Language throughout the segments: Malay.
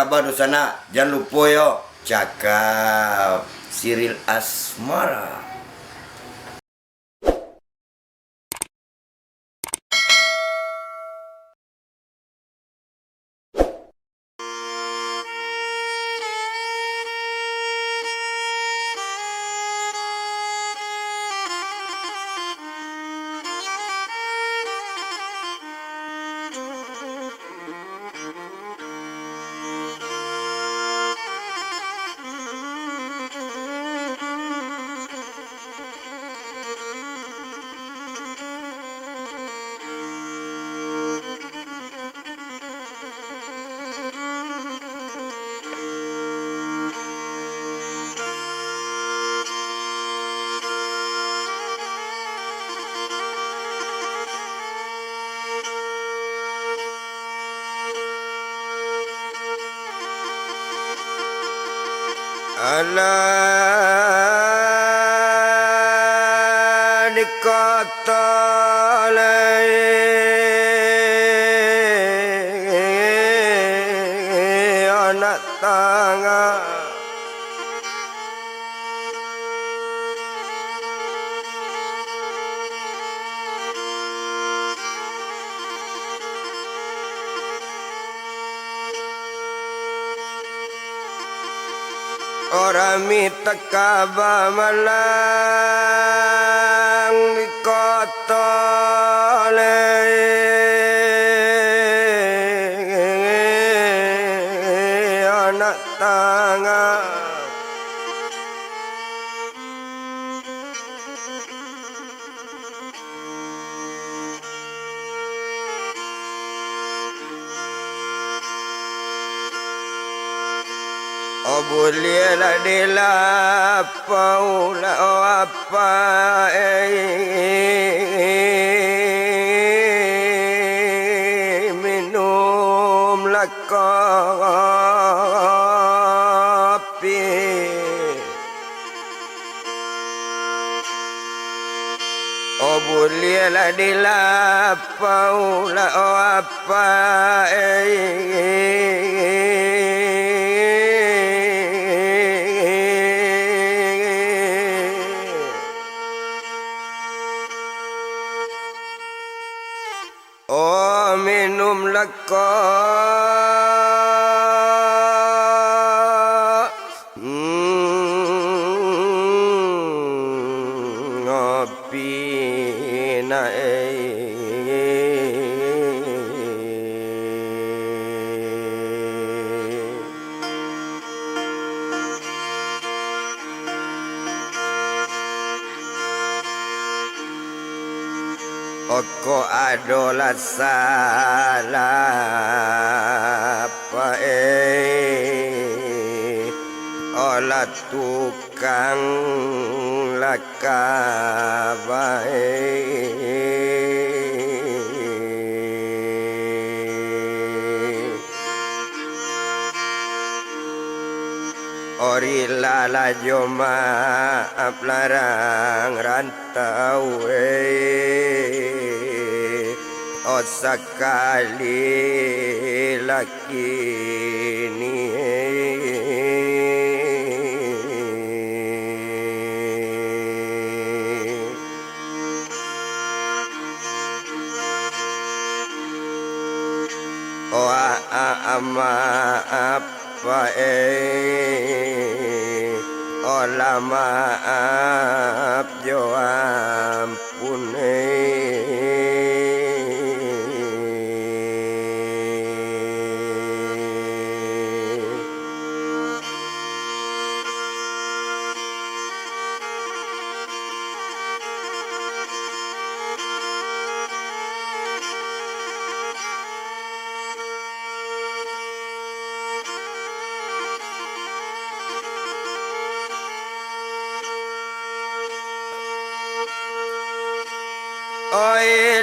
kabar di sana? Jangan lupa yo. Cakap Cyril Asmara. Ala di kota anak tangga orang minta kabar malang di kota anak tangga oh bolehlah dilapaulah apa minumlah kopi oh bolehlah dilapaulah apa oh minumlah ngopi Oko adolah salah apa olah tukang ori lala joma larang rantau oh sekali laki ni oh maaf oh lama maaf jo ampun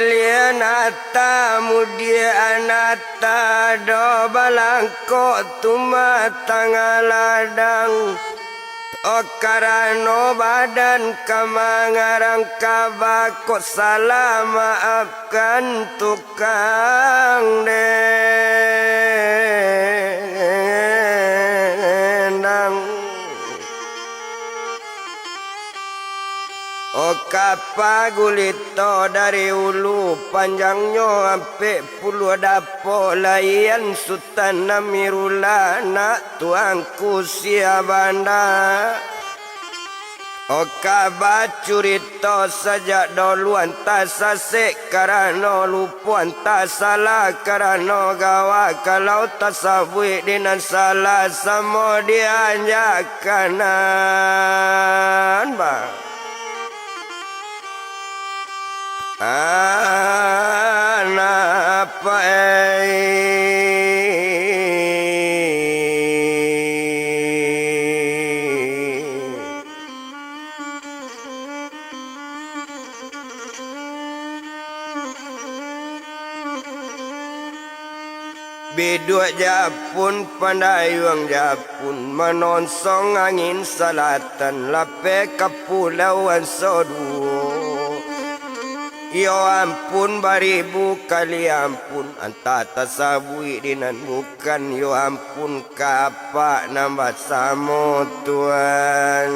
Lianata mudia anata do balangko tumatang ladang o karano badan kamangarang kabako salah maafkan tukang deh Kapa gulito dari ulu panjangnya ampe puluh dapo layan sultan namirula nak tuangku siabanda. Kaba curito saja dulu antasa se karano lupu antasala karano gawa kalau tasawwi dinan salah samo dianjakanan bang. Apa Bidua Japun pandayuang Japun menonsong angin selatan lape kepulauan Soduo. Yo ampun baribu kali ampun anta tasabui dinan bukan yo ampun kapa nambah samo Tuhan.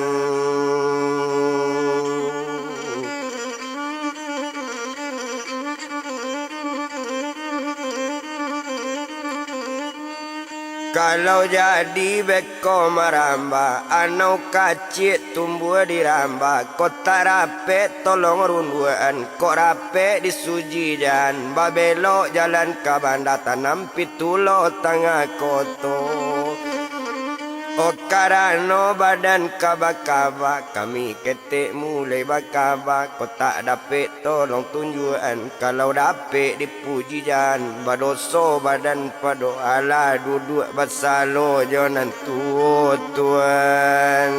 Kalau jadi beko maramba, anau kacit tumbuh di ramba, kota rape tolong runduan, kok rape disuji dan babelo jalan ke banda tanam pitulo tengah koto. Karano badan kaba-kaba, kami ketik mulai bakaba, kota dapet tolong tunjuan, kalau dapet dipuji jan, badoso badan pado ala duduk basalo jonan tuan.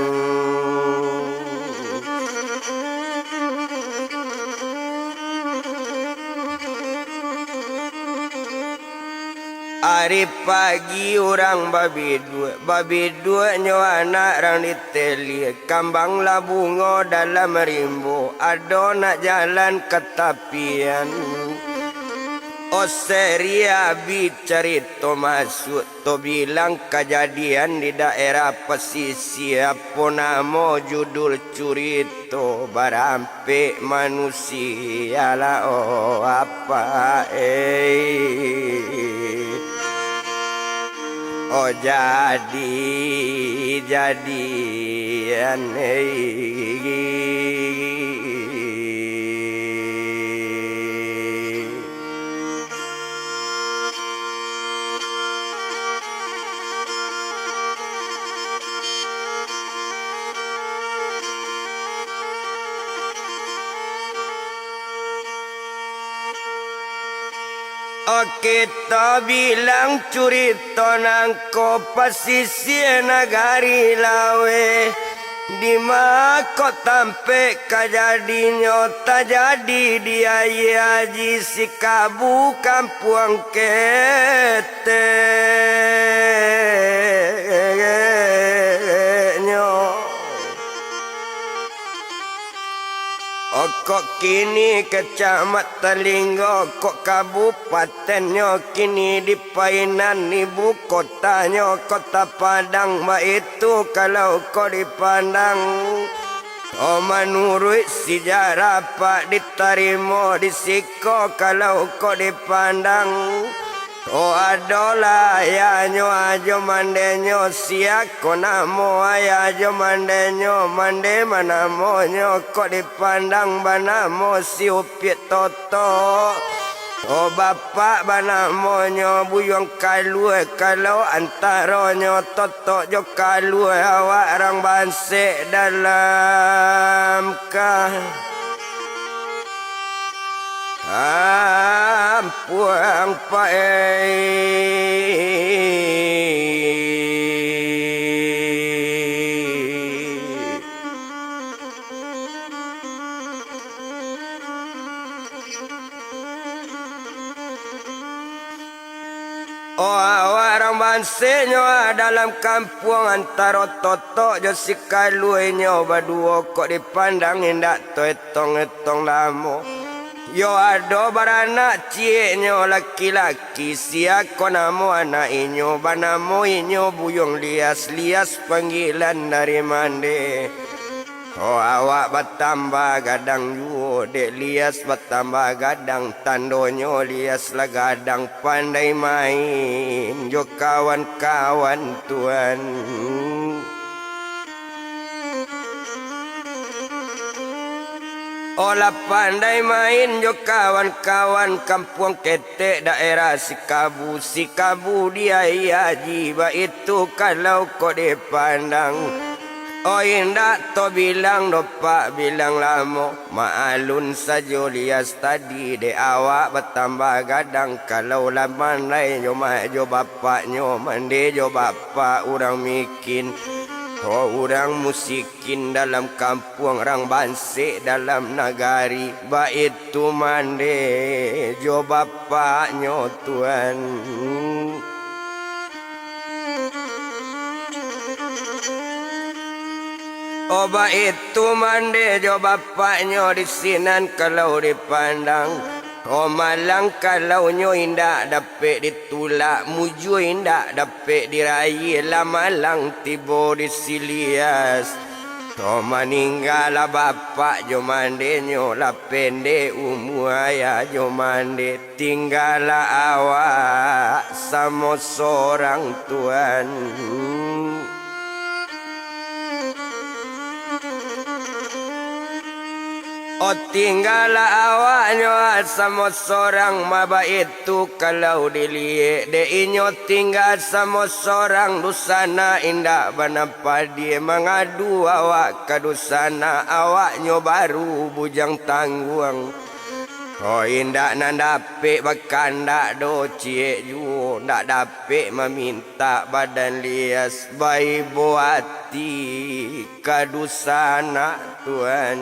Hari pagi orang babi dua nyawa anak rang diteli kambang labungo dalam rimbo ado nak jalan ke tapian seria bicarito masuk to bilang kejadian di daerah pesisir apa nama judul curito barampe manusia lah apa jadian kita bilang curito nangko pesisir nagari lawe di kok tampe kajadinya tak jadi dia yaji si kabu kampuang ketenyo. Kok kini kecamatan Linggo, kok kabupatennya kini di Painan ibu kotanya kota Padang. Ma itu kalau kau dipandang menurut sejarah pak diterima di siko kalau kau dipandang. Adola ya nyo ajo mandenyo siak ko namo ya ajo mandenyo mande manamo nyo ko dipandang banamo si upiet toto. Bapak banamo nyo buyong kalue kalau antara nyo toto jo kalue awak rang bansek dalam kah. Ampuang pae warang bansenyo dalam kampung antara toto jo si kaluenyo baduo kok dipandang indak to etong-etong lamo. Yo ado baranak cieknyo laki-laki siak ko namo anak inyo banamo inyo buyong lias panggilan dari mande. Oh awak bertambah gadang yu dek lias bertambah gadang tandonyo lias lah gadang pandai main jo kawan-kawan tuan. Olah pandai main jo kawan-kawan kampung ketek daerah Sikabu dia jiwa itu kalau kau dipandang. Oh indah to bilang dopak bilang lamo maalun sajo lias tadi de awak bertambah gadang kalau lah mandai jo mak jo bapak nyo mande jo bapak orang mikin. Oh orang musikin dalam kampung orang bansik dalam nagari ba itu mande jo bapak nyo tuan. Oba itu mande jo bapaknya di sinan kalau dipandang. Oh malang kalau nyo indak dapat ditulak muju indak dapat diraih lah malang tibo di silias. Oh meninggal bapak jo mande nyo lah pendek umur ayah jo mande tinggal awak sama seorang tuan. Oh tinggal awaknya sama seorang maba itu kalau dilihat de inyo tinggal sama seorang dusana indah banapa dia mengadu awak ke dusana awaknya baru bujang tangguang. Oh indak nak dapik berkandak do cie ju nak dapik meminta badan lias bayi buati kadusana tuan.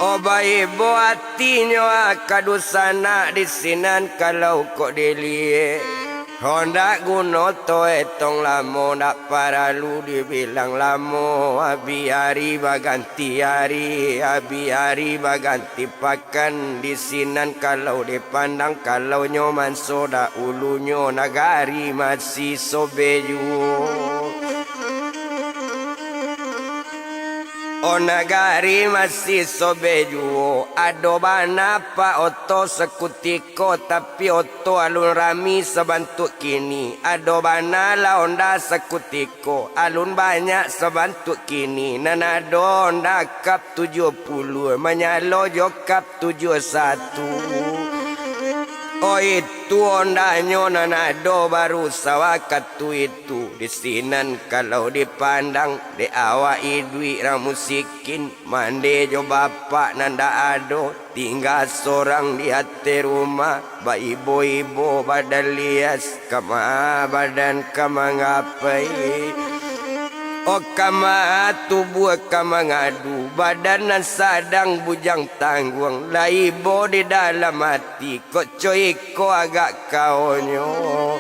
Oh bayi buatinya kadusana di sinan kalau kok dilihat. Honda guno to etong lamo nak paralu dibilang lamo abi hari baganti hari abi hari baganti pakan di sinan kalau dipandang kalau nyoman soda ulunya nagari masih sobeju. O nagari masih sobeju ado bana pa oto sekutiko tapi oto alun rami sebantuk kini ado bana la onda sekutiko alun banyak sebantuk kini nanado onda kap 70 menyalo jo kap 71. Oh itu ondanya nanado baru sawakatu itu di sinan kalau dipandang de awak idui ramusikin mande jo bapak nanda ado tinggal seorang di hati rumah ba ibu-ibu badan lias kama badan kama ngapai. Oh kama tubuh kama ngadu badanan sadang bujang tangguang laibo di dalam hati kok coy ko agak kau nyo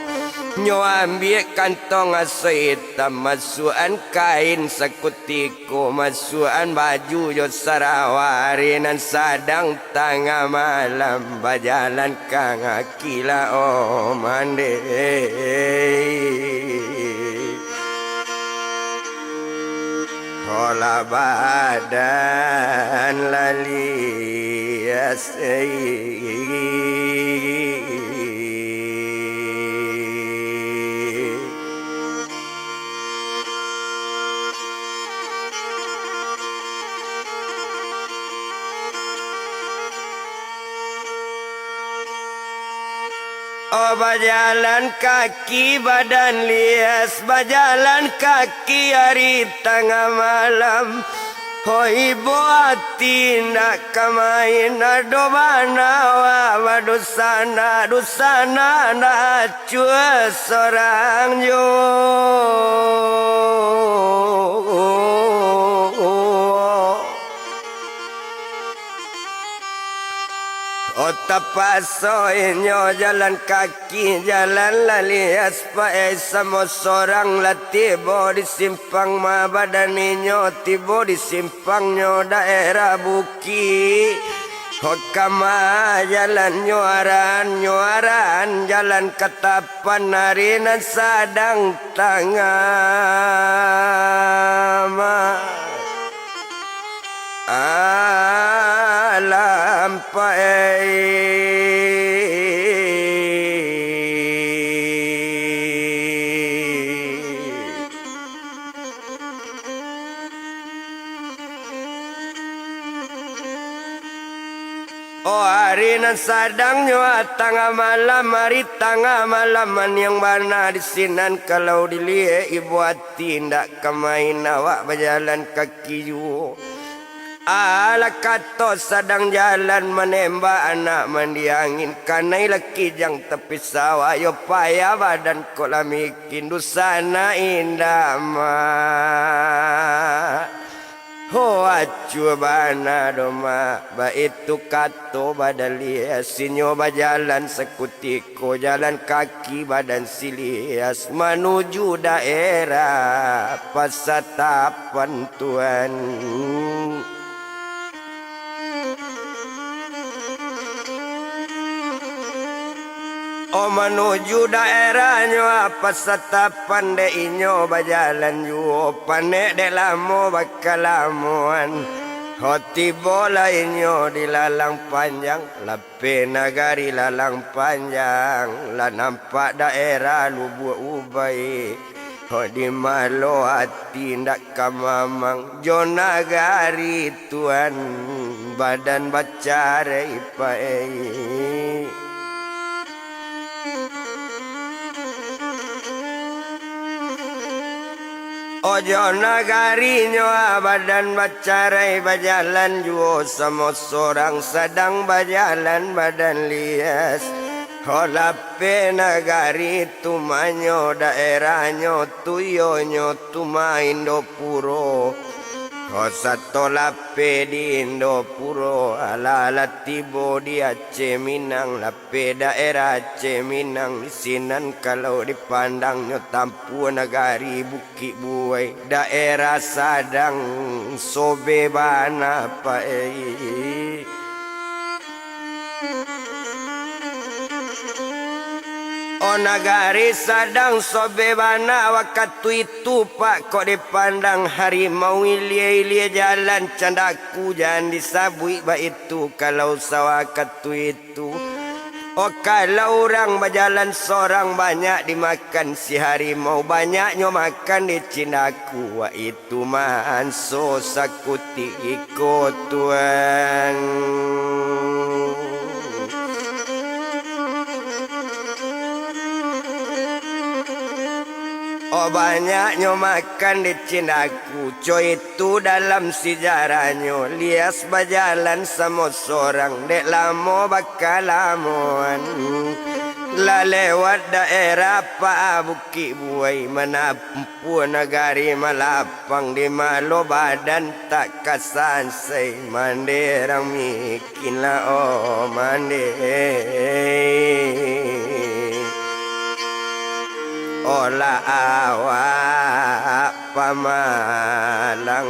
ambil kantong aso hitam masukan kain sekutiko masukan baju jo sarawari nan sadang tengah malam bajalan kang akila oh mande. Olah badan lalias Oh berjalan kaki badan lias berjalan kaki hari tengah malam. Oh ibu hati nak kemain ado bana wa dusana nak cua seorang yo. Oh tapasoinyo jalan kaki jalan lalias pae sama seorang latibo di simpang ma badaninyo tibo di simpangnya daerah Buki. Hokama jalan nyuaran jalan ketapan narina sadang tangama alam Oh harina sadang nyua tengah malam hari tengah malaman yang mana di sinan kalau dilihat ibu hati ndak kemain awak berjalan kaki ju ala kato sadang jalan menembak anak mandi angin kanai laki jang tepi sawah yo payah badan kola mikin dusana indah mah Ho acu bana doma ba itu kato badalia sinyo bajalan sekutiko jalan kaki badan silias menuju daerah Pasatapan Tuan Oh menuju daerahnya Pasatapan de inyo bajalan juo panek de lamo bakalamuan hoti bola inyo di lalang panjang lape nagari lalang panjang la nampak daerah lubu ubai ho di malo hati ndak kamamang jo nagari Tuan badan bacare ipai Ojo nagarinya badan bacarai bajalan juo sama seorang sedang bajalan badan lias Holape nagari tumanyo daerahnya tuyonyo tuma Indopuro Hosato lape di Indopuro ala tibo di Aceh Minang lape daerah Aceh Minang di sinan kalau dipandangnya tampu nagari Bukit Buai daerah Sadang sobe bana pai Oh nagari Sadang sobe bana waktu itu pak kok dipandang harimau ilia jalan candaku jangan disabui ba itu kalau sawah waktu itu Oh kalau orang berjalan seorang banyak dimakan si harimau banyaknya makan di cindaku wah itu man so sakuti ikut Tuan Oh banyaknya makan di cindaku coy itu dalam sejarahnya lias berjalan sama seorang dek lamo bakalamuan la lewat daerah pa Bukit Buai menampu nagari malapang di malo badan tak kasansai manderang mikin la oh mande Ola awak pamalang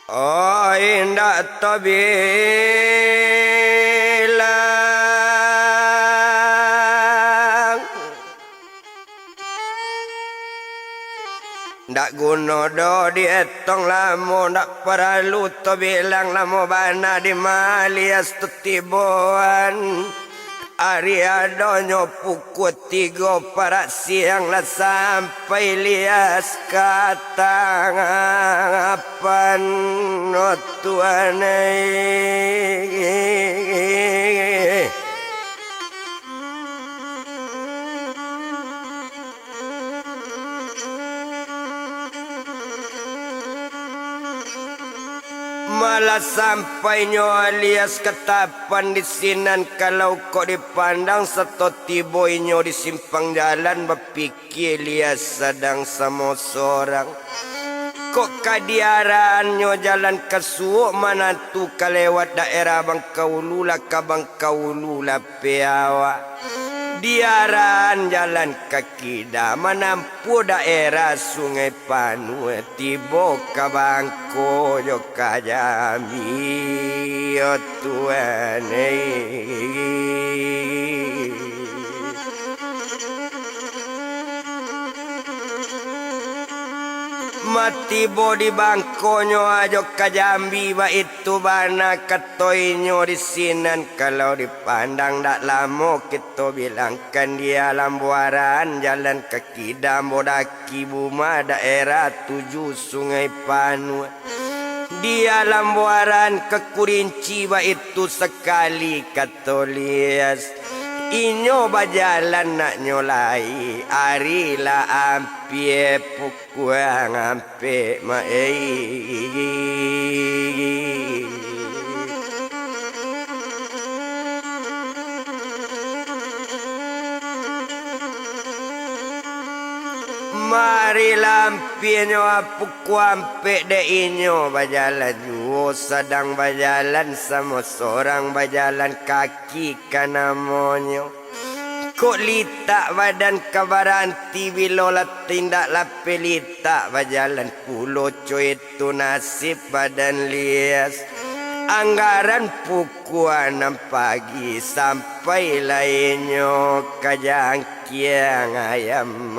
Oh indah tabila Ndak guna do dietong lamo ndak perlu to bilang lamo bana di malias tutiboan Ari adonyo pukul 3 para siang lah sampai lias katangapan no Tuan Malah sampainya alias ketapan di sinan kalau kok dipandang setoti boynya di simpang jalan berpikir alias sedang sama seorang Kok kadiarannya jalan ke suuk manantu kalewat daerah Bangkaulula ke Bangkaulula peawa. Diaran jalan kaki dah menampu daerah Sungai Panu tibo ke Bangko jo ka Jambi yo tuan mati bodi bangkonyo ajo ka Jambi ba itu bana katoinyo di sinan kalau dipandang dak lamo kita bilangkan dia lambuaran jalan kaki dambodaki buma daerah 7 Sungai Panu dia lambuaran ke Kurinci ba itu sekali katolias inyo bajalan nak nyolai arila ampie pukuang ampe maei mari lampinyo apuku ampe de inyo bajalan juo sedang bajalan sama seorang bajalan kaki kanamonyo kok litak badan kabaranti bilola tindak lape litak bajalan pulo coy itu nasib badan lias anggaran pukul 6 pagi sampai lainnya kajangkiang ayam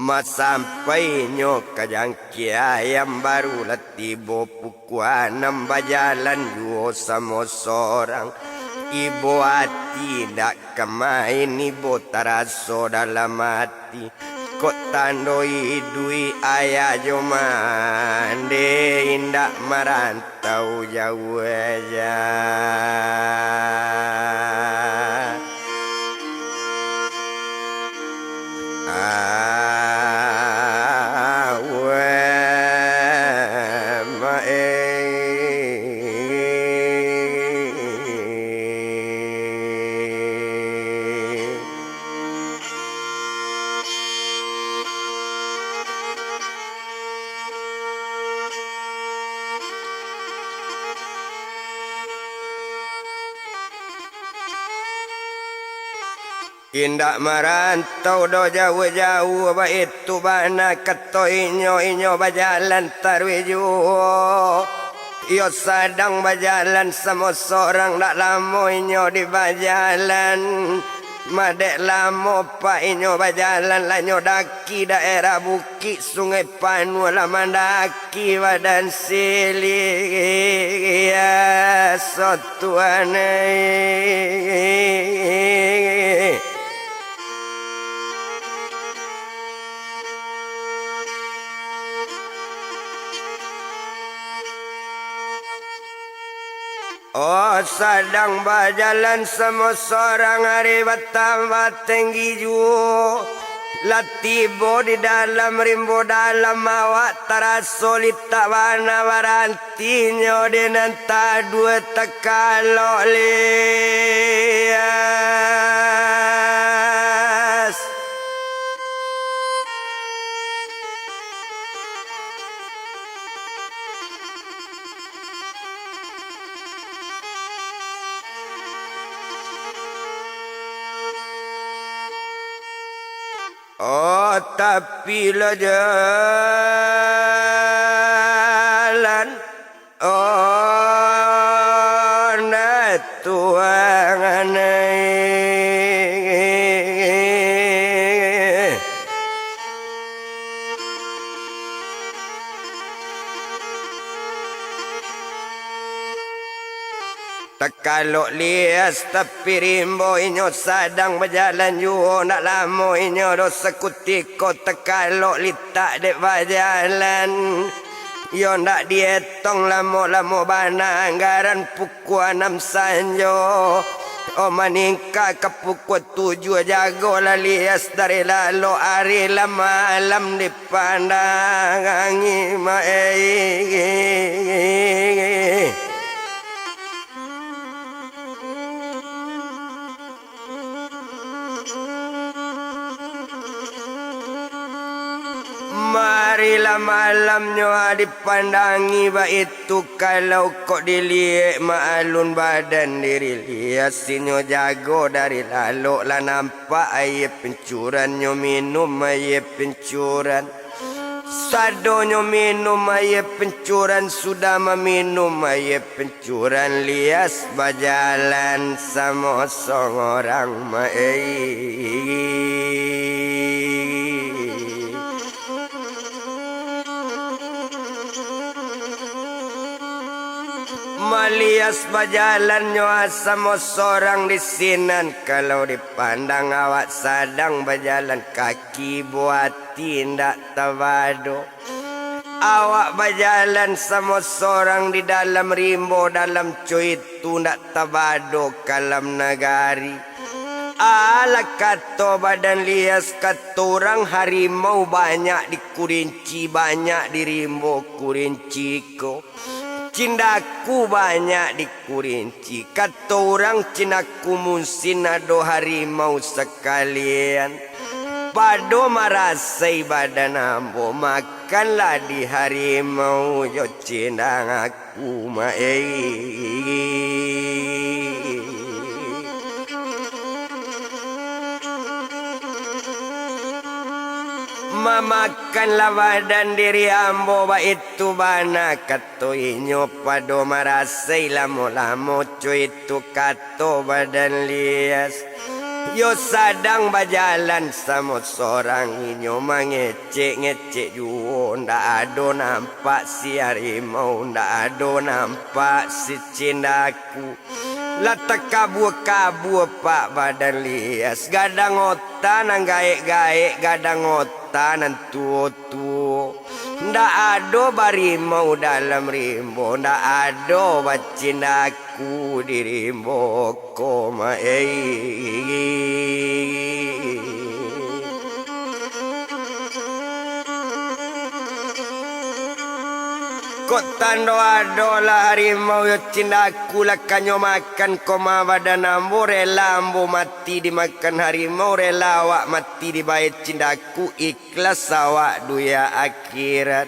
mas sampai nyok kajangki ayam baru tibo pukul 6 bajalan duo sama seorang ibu hati tak kemain ibu taraso dalam hati kok tandoi dui ayah jomande indak merantau jauh aja indak merantau do jauh-jauh ba itu bana kato inyo bajalan tarwiju iyo sadang bajalan sama seorang dak lamo inyo di bajalan madek lamo pak inyo bajalan lanyo daki daerah Bukit Sungai Panu lama daki badan sili ya sotuane oh sedang berjalan sama seorang hari bertambah tinggi jua latibo di dalam rimbo dalam awak taraso litak wana warantinyo di nanta dua tekalok lias oh tapi lo jalan oh na tuang Tekalok lias tapi rimbo inyo sadang berjalan juo nak lamo inyo do sekutiko tekalok litak dek berjalan yo ndak dietong lamo-lamo bana anggaran pukul 6 sanjo oh maningka ke pukul 7 jago lah lias dari lalu hari lah malam dipandang angin malamnya dipandangi ba itu kalau kok dilihat maalun badan diri liasinyo jago dari lalu lah nampak air pencurannya minum air pencuran sadonyo minum air pencuran sudah meminum air pencuran lias berjalan sama seorang Malias berjalannya sama seorang di sinan kalau dipandang awak sadang berjalan kaki buat tindak tawado. Awak berjalan sama seorang di dalam rimbo dalam cuit tundak tabado kalam nagari. Ala kata badan lias kata orang harimau banyak di kurinci banyak di rimbo kurinci ko. Cindaku banyak di kurinci kata orang cindaku musin ado harimau sekalian. Pado marasai badan ambo makanlah di harimau yo cindang aku Mamakanlah badan diri ambo ba itu bana kato inyo pado marasai lamo-lamo cuy itu kato badan lias. Yo sadang berjalan sama seorang inyo mengecek-ngecek juo ndak ado nampak si harimau ndak ado nampak si cindaku. Lata kabur-kabur pak badan lias gadang otak nang gaek-gaek gadang otak nan tuo-tuo. Ndak ado barimau dalam rimbo ndak ado bacindaku di rimbo koma Kok tando ado lah harimau yo cindaku lah kanyo makan koma badan ambo rela ambo mati dimakan harimau rela awak mati di bait cindaku ikhlas awak duya akhirat.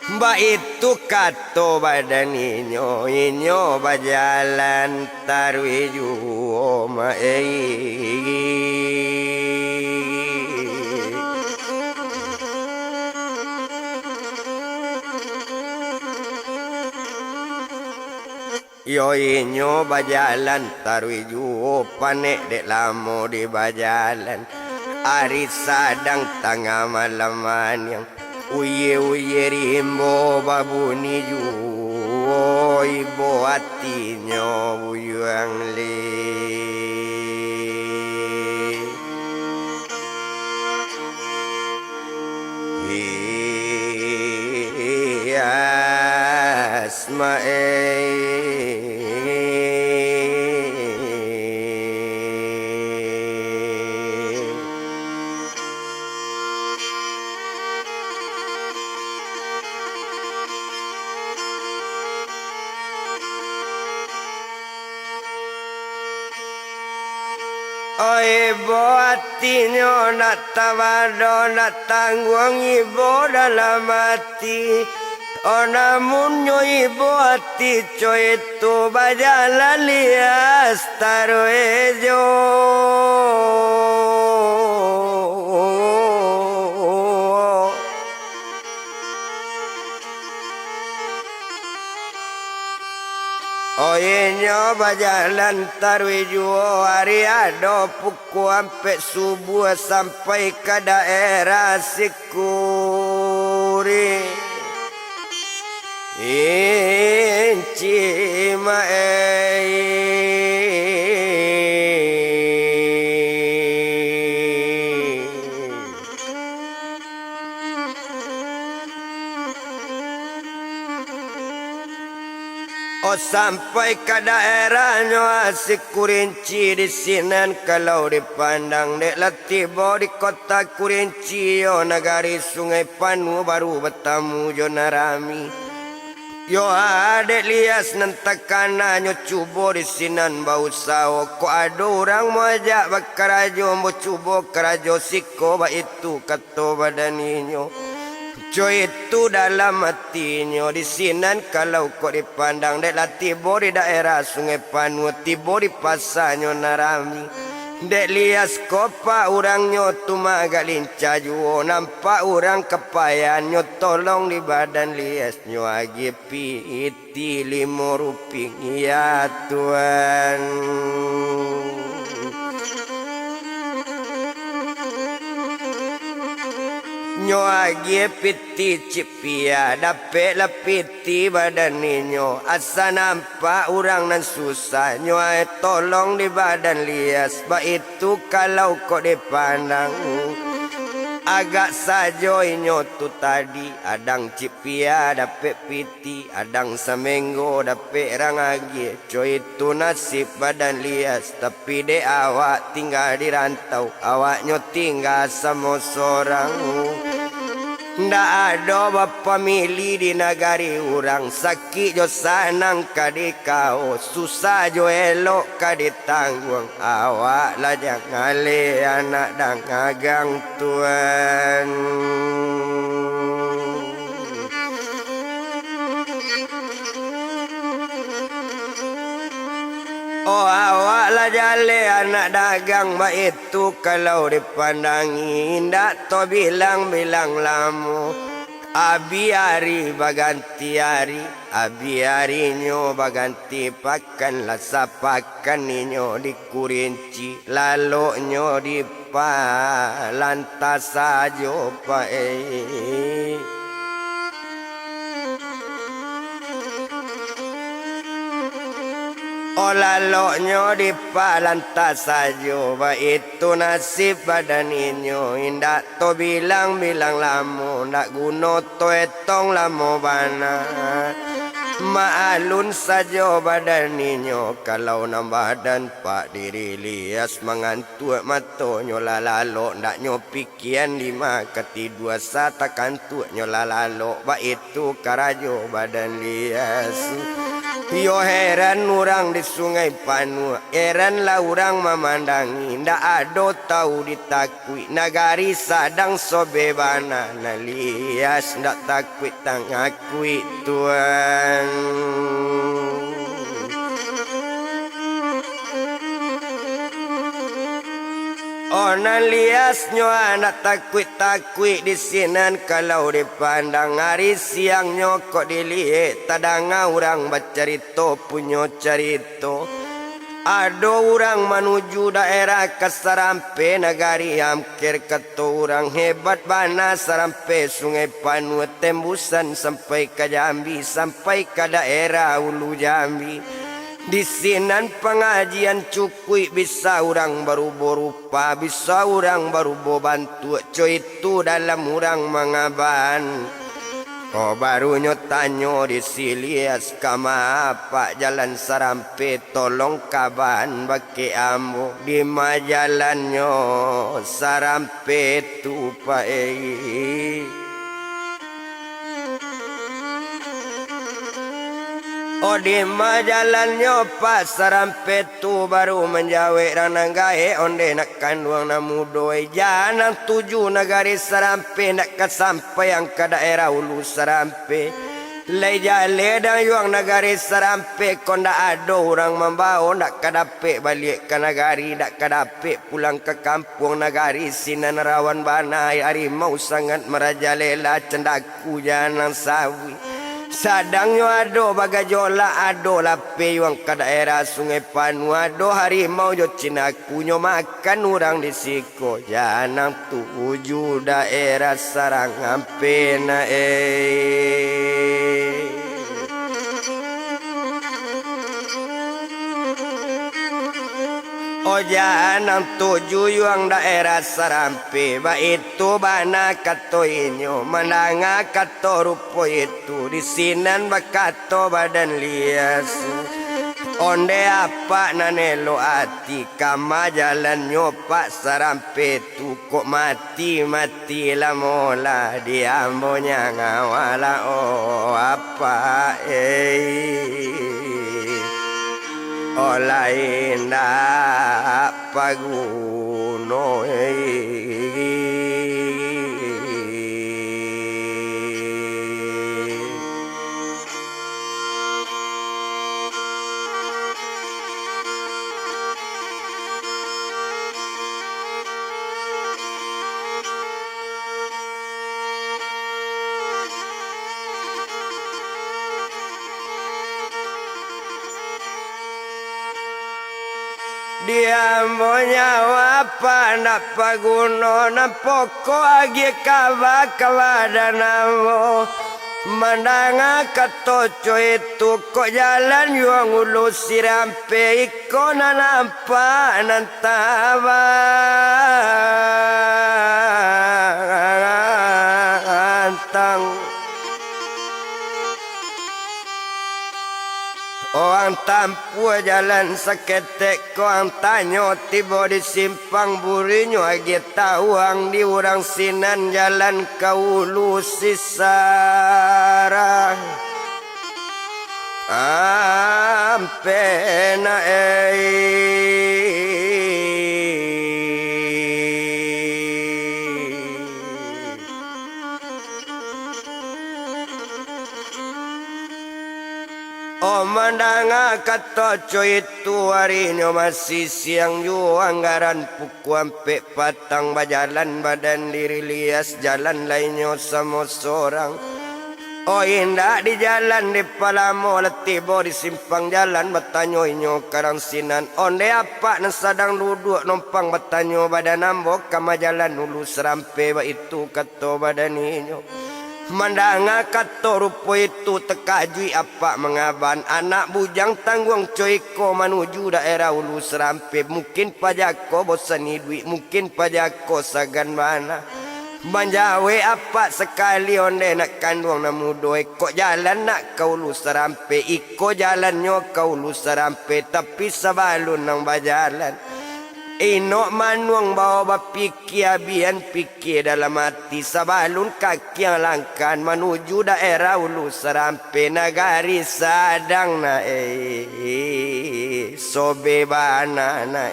Mbak itu kato badan inyo berjalan tarwi juo Yo inyo berjalan tarwi juo panek dek lamo di berjalan. Ari sadang tengah malaman yang uye rimbo babuni juo ibu hatinya buyang li. Ibu hatinya nak tawado nak tanggung ibu dalam hati. Namunnya ibu hati coy itu berjalan lias taruh ejo. Inyo berjalan tarwi juo hari ado pukul sampai subuh sampai ke daerah Sikuri. Inci sampai ke daerahnya asik Kurinci di sinan kalau dipandang dek latibo di kota Kurinci yo negari sungai Panu baru bertemu jo narami yo adek lias nentakana nyo cubo di sinan bau sao ko ada orang mau ajak bakarajo mau cubo karajo siko ba itu kato badaninyo Coy itu dalam hatinya di sinan kalau kau dipandang dek tibo di daerah Sungai Panua tibo di pasarnya narami dek lias kopa orangnya tu maga lincah juo nampak orang kepayannya tolong di badan liasnya agi piti 5 rupiah ya Tuhan. Nyo agi piti cipia dapat lapiti badan ninyo asa nampak orang nan susah nyo tolong di badan lias ba itu kalau kau dipandang agak saja inyo tu tadi adang cipia dapat piti adang seminggu dapat rangagi coy itu nasib badan lias tapi de awak tinggal di rantau awaknya tinggal sama seorang. Ndak ada bapa milih di negari orang sakit jo sanang kadi kau susah jo elok kadi tanggung awak lah jangan le anak dan agang Tuhan. Oh awak lah jale anak dagang mak itu kalau dipandangi ndak to bilang-bilang lamu abi hari baganti hari abi harinyo baganti pakan lah sapakan ninyo dikurinci lalu nyo dipalantas sajo pae. Olaloknya di palantas saja ba itu nasib badan inyo indak to bilang-bilang lamu ndak guna to etong lamu bana maalun saja badan inyo kalau nam badan pak diri lias mengantuk matonyo lalalo ndak nyo pikian 5 kati 2 satakan tu nyo lalalo ba itu karajo badan lias. Yo heran orang di Sungai Panua, heran lah orang memandangi, ndak ada tahu ditakui, nagari sadang sobebana, nalias ndak takui tangakui Tuhan. Ona liasnyo anak takut-takut di sinan kalau dipandang hari siangnya kok dilihat tadang orang bercerita punya cerita. Ada orang menuju daerah ke Sarampe negari hampir kata orang hebat bana Sarampe Sungai Panua tembusan sampai ke Jambi sampai ke daerah Ulu Jambi. Di sinan pengajian cukui bisa orang barubo rupa bisa orang barubo bantu coy itu dalam orang mengaban. Oh barunya tanyo di silias kama apa jalan Sarampe tolong kaban baki ambo di majalannya Sarampe tu pae. Oh di majalannya pas Sarampe tu baru menjawab rananggae onde nak kanduang namudoi jangan 7 negari Sarampe nak kesampai yang ke daerah Ulu Sarampe leja leda yang negari Sarampe kon ndak ada orang membawa ndak kadape balik ke negari ndak kadape pulang ke kampung negari sinan rawan bana harimau sangat merajalela cendaku jangan sawi. Sadangnya ado bagajola ado lape yang ke daerah Sungai Panua ado harimau jo cinakunyo makan orang di siko janang tuju daerah Sarampe na Oh janang tuju yang daerah Sarampe ba itu bana kato inyo mananga kato rupo itu di sinan bakato badan lias onde apa nanelo ati kama jalan nyopak Sarampe tu kok mati lah mola diambonya ngawala oh apa lain dak paguno Dia monyawa panak paguno na poko agi kawa kawa danamo mandanga katoco itu kok jalan yuang ulu sirampe iko na nampak nantawa antang orang tampu jalan seketek koang tanyo tiba di simpang burinyo agi tawang di urang sinan jalan kaulu sisara ampe na Oh mandanga katoco itu harinya masih siang ju anggaran puku ampe patang bajalan badan diri lias jalan lainnya sama seorang. Oh indah di jalan di palamo letibo di simpang jalan bertanyo inyo karang sinan onde apa nan sadang duduk numpang bertanyo badan ambok kama jalan dulu serampe ba itu kato badan inyo. Mandanga kato rupo itu tekajui apa mengaban anak bujang tanggung coiko menuju daerah ulu serampe mungkin pajako bosan hidui mungkin pajako sagan mana manjawe apa sekali onde nak kandung namudoy kok jalan nak kau ulu serampe iko jalannya kau ulu serampe tapi sabalun nang bajalan Ino manuang bawa bapiki abian pikir dalam hati sabalun kaki yang langkan menuju daerah ulu serampe nagari sadang na sobe bana na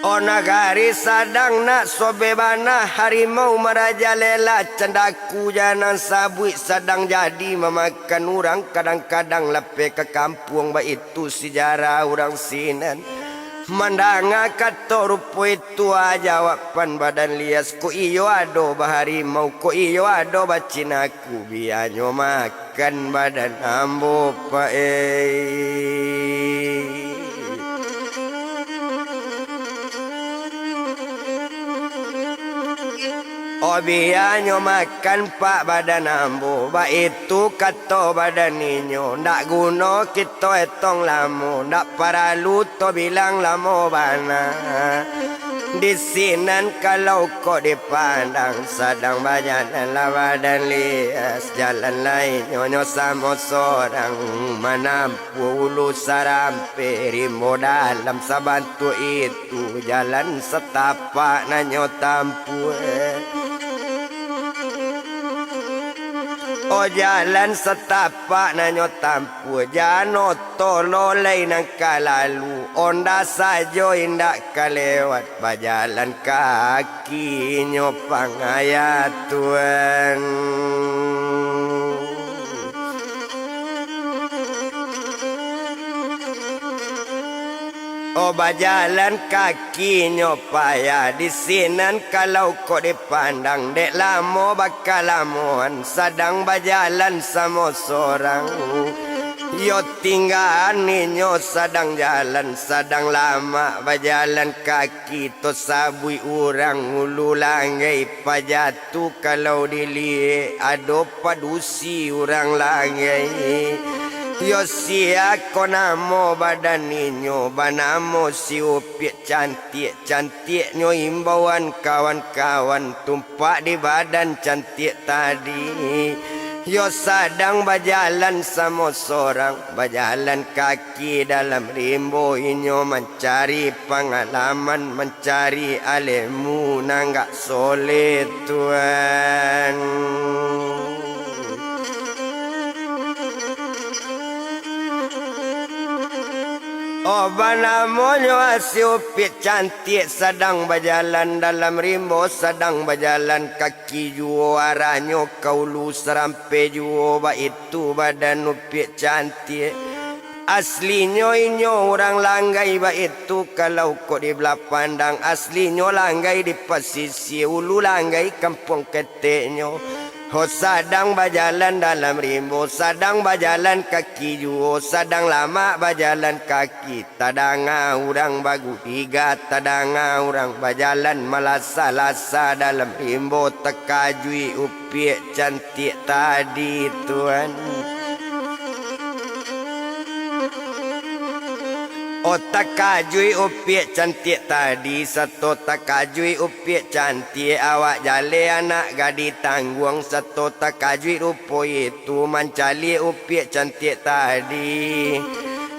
Oh nagari sadang nak sobebana harimau merajalela cendaku jangan sabui sadang jadi memakan orang kadang-kadang lepe ke kampung ba itu sejarah orang sinan mandanga kato rupo itu jawaban badan lias ko iyo ado ba harimau ko iyo ado ba cinaku bianyo makan badan ambo pa Obianyo makan pak badan ambo ba itu kato badan ninyo ndak guno kita etong lamo ndak paralu to bilang lamo bana di sinan kalau kok dipandang sedang bajalan badan lias jalan lain nyonya sama seorang menampu ulu sarampe rimo dalam sabantu itu jalan setapak nanyo tampu Oh jalan setapak nanyo tampu jano tolo lain nang kalalu onda sajo indak kalewat bajalan kaki nyo pangaya Tuhan Oh bajalan kaki nyopaya di sinan kalau kau dipandang dek lamo bakal lamuan sadang bajalan sama seorang yo tinggal ninyo sadang jalan sadang lama bajalan kaki to sabui orang ulu langgai pajatu kalau dilie ado padusi orang langgai Yo sia konamo badan ninyo banamo si upiak cantik nyo imbauan kawan-kawan tumpak di badan cantik tadi Yo sadang bajalan sama seorang bajalan kaki dalam rimbo inyo mencari pengalaman mencari alemu nanggak soleh Tuhan Oh banamonyo asiupit cantik sedang berjalan dalam rimbo sedang berjalan kaki juo aranyo kaulu serampe juo ba itu badan upit cantik aslinyo inyo orang langgai ba itu kalau kok di belah pandang aslinyo langgai di pesisir ulu langgai kampung keteknyo Sadang berjalan dalam rimbo, sadang berjalan kaki juo, sadang lama berjalan kaki. Tadanga orang bagu tiga, tadanga orang berjalan malasa-lasa dalam rimbo. Tekajui upiak cantik tadi tuan. Takajui upiak cantik tadi, satu takajui upiak cantik, awak jale anak gadi tangguang. Satu takajui rupo itu mencali upiak cantik tadi.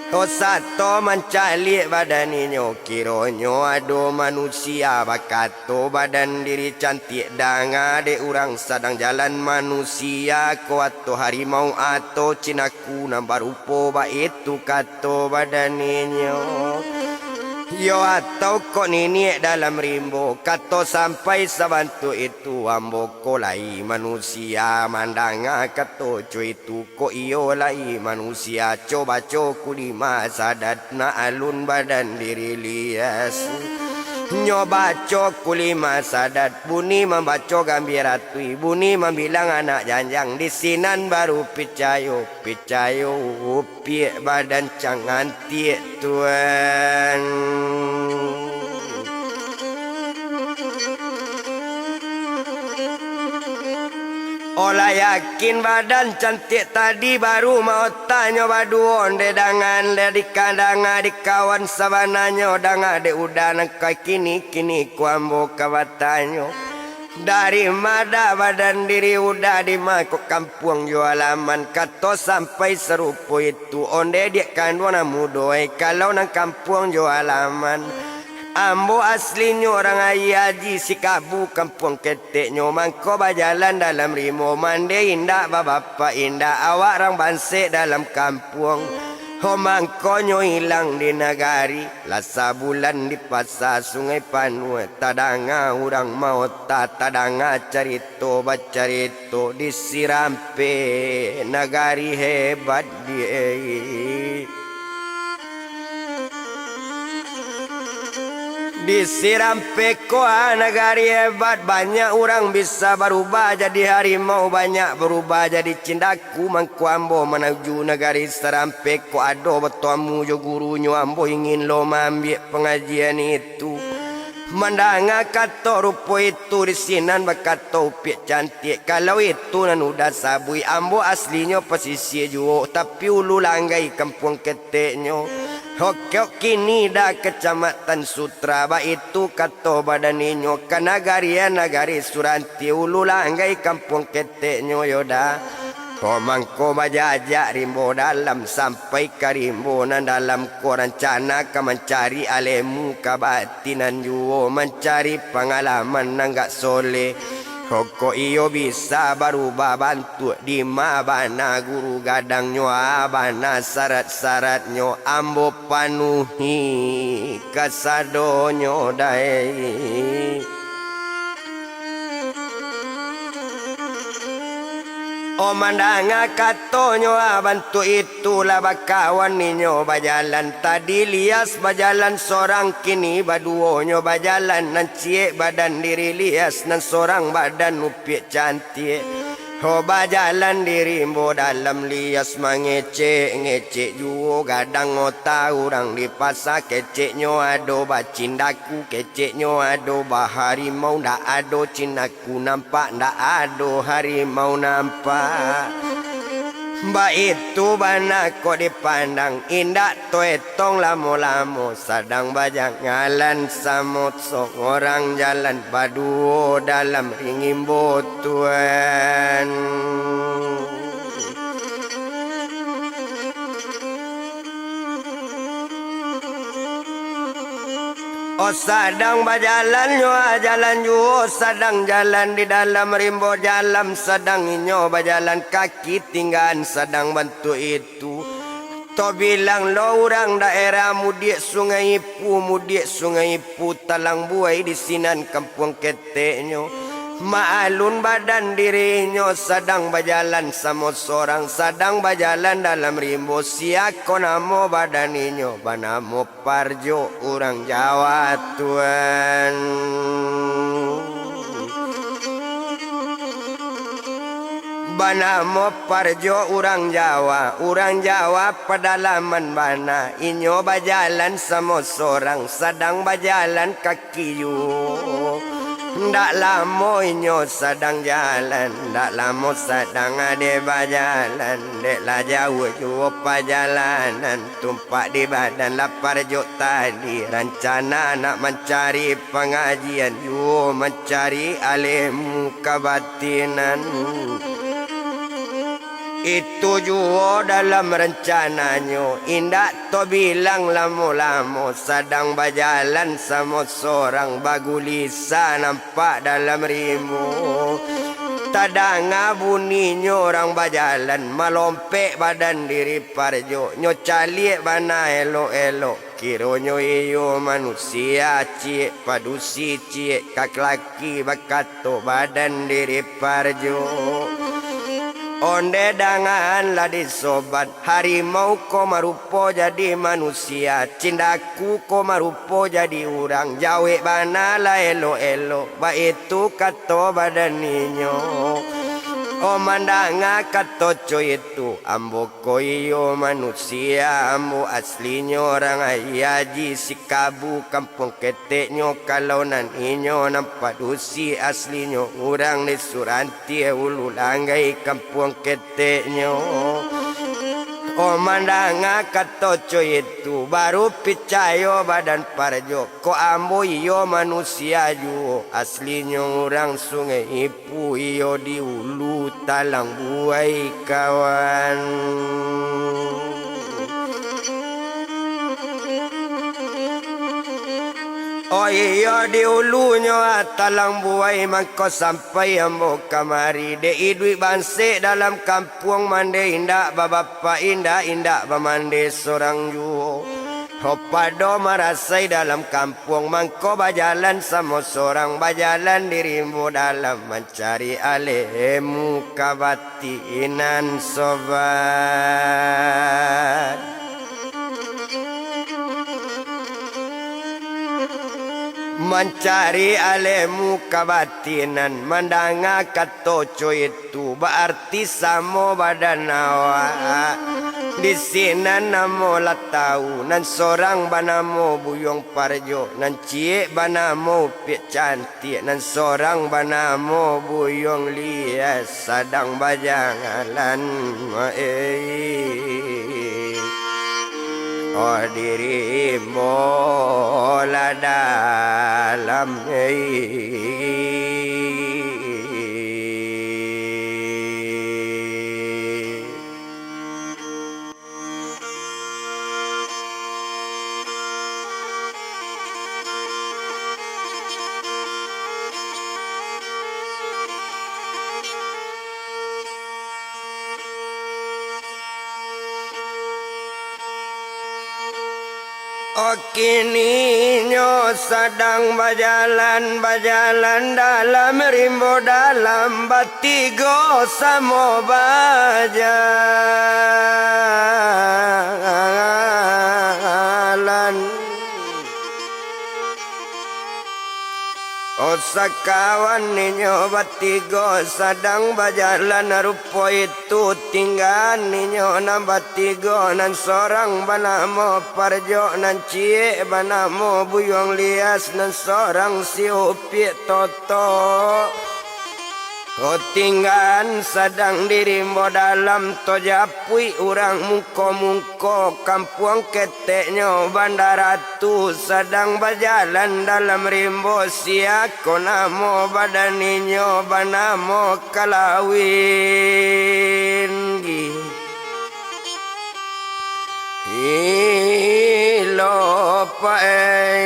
Satu mencali badan inyo, kironyo ado manusia bakato badan diri cantik danga de orang sadang jalan manusia. Ko ato harimau ato cinaku nambah rupo ba itu kato badan inyo. Yo atau kok nini dalam rimbo, kato sampai sabantu itu ambo ko lai manusia mandanga kato cu itu ko iyo lai manusia. Coba co kulima sadat na alun badan diri lias. Nyoba co kulima sadat buni membaco gambiratui, buni membilang anak janjang di sinan baru picayo piak badan cangan tiek tuan. Olah yakin badan cantik tadi baru mau tanya baduon de dangan le di kandanga di kawan sabananyo danga de udan kai kini kuambo kawatanyo. Dari mada badan diri udah di mako kampung yo alaman kato sampai serupo itu onde dia kandona mudoy kalau nang kampung yo alaman. Ambo aslinya orang ayaji si kabu kampung keteknya mangko berjalan dalam rimo mande indah bapak indah awak orang bansek dalam kampung. Mangkonyo hilang di nagari lasa bulan di pasar sungai Panue tadanga orang mau tadanga carito bacarito disirampe nagari hebat dia. Disiram peko nagari hebat, banyak orang bisa berubah jadi harimau, banyak berubah jadi cindaku mangku ambo menuju nagari seram peko ado bertemu jo gurunya ambo ingin lo ambil pengajian itu. Mandanga kato rupo itu di sinan bakato upiak cantik. Kalau itu nan udah sabui ambo aslinya pesisir juo tapi ulu langgai kampung keteknya. Hokyo kini dah kecamatan Sutra ba itu kato badaninyo kanagarian nagari Suranti ulu langgai kampung keteknya yoda. Komangko bajajak rimbo dalam sampai ke rimbonan dalam ko rencana ka mencari alemu kabatinan juo mencari pengalaman nanggak soleh. Koko iyo bisa berubah bantu di mabana guru gadangnya abana syarat-syaratnya ambo panuhi kasadonyo dai. Mandanga katonyo bantu itulah bakawan ninyo bajalan tadi lias bajalan sorang kini baduonyo bajalan nan ciek badan diri lias nan sorang badan upiak cantik. Bajalan dirimbo dalam lias mengecek juo gadang ngota orang di pasar keceknya ado bacindaku keceknya ado baharimau ndak ado cindaku nampak ndak ado harimau nampak. Mbak itu bana kok dipandang indah toetong lamo-lamo sadang bajang ngalan samot sok orang jalan baduo dalam ringimbo tuan. Sadang berjalan nyo jalan juo sadang jalan di dalam rimbo jalan sadang inyo berjalan kaki tinggalan sadang bantu itu. To bilang lo orang daerah mudik sungai Ipu talang buai di sinan kampung keteknyo. Maalun badan dirinya sedang berjalan sama seorang sedang berjalan dalam rimbo siako namo badaninyo banamo Parjo orang Jawa tuan. Banamo parjo urang Jawa pedalaman bana inyo bajalan sama sorang sedang bajalan kaki yu. Ndak lama inyo sedang jalan, ndak lama sedang ade bajalan, dek lah jauh jauh perjalanan, tumpak di badan lapar jok tadi, rencana nak mencari pengajian, yu mencari alim kebatinan. Itu juga dalam rencananya. Indak to bilang lama-lama sedang berjalan sama seorang bagulisa nampak dalam rimu. Tadanga bunyinya orang berjalan melompek badan diri parjo. Nyo calik bana elok-elok. Kironyo iyo manusia cik padusi cik kak laki bakato badan diri parjo. Onde dangan lah disobat harimau ko marupo jadi manusia cindaku ko marupo jadi orang jawe bana lah elo-elo ba itu kato badan ninyo o mandanga kato coy itu ambo ko iyo manusia ambo aslinya orang ayaji sikabu kampung keteknyo kalau nan inyo nampak dusi aslinya orang di Suranti ulu langgai kampung keteknyo o mandanga kato coy itu baru picayo badan parjo ko ambo iyo manusia ju aslinya orang sungai ipu iyo di ulu talang buai kawan. Oh iya di ulunya talang buai mangko sampai ambo kamari de idui banse dalam kampung mande indak babapa indak bamande sorang ju hopado marasai dalam kampung mangko bajalan sama sorang bajalan dirimu dalam mencari alemu kabatinan sobat. Mencari alemu kabatinan mandanga katoco itu berarti samo badan awak di sini namo latau nan sorang banamo buyong parjo nan cie banamo pik cantik nan sorang banamo buyong lias sadang bajangalan oh dirimu lah dalam kini nyo sedang berjalan dalam rimbo dalam batigo samo berjalan. Oh sakawan ninyo batigo sedang berjalan rupo itu tinggal ninyo na batigo nan sorang banamo parjo nan cie banamo buyong lias nan sorang si upik toto. Oh tinggal sedang dirimbo dalam tojapui urang muko-muko kampung keteknya bandaratu sedang berjalan dalam rimbo siako namo badaninyo banamo kalawin ilo pae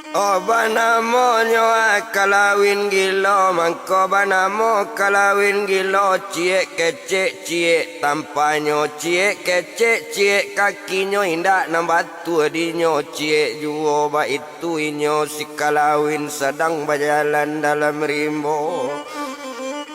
oh banamo nyo kalawin gilo mangko banamo kalawin gilo cie kecek cie tampanyo cie kecek cie kakinyo indak nambatu dinyo cie juo ba itu inyo si kalawin sedang berjalan dalam rimbo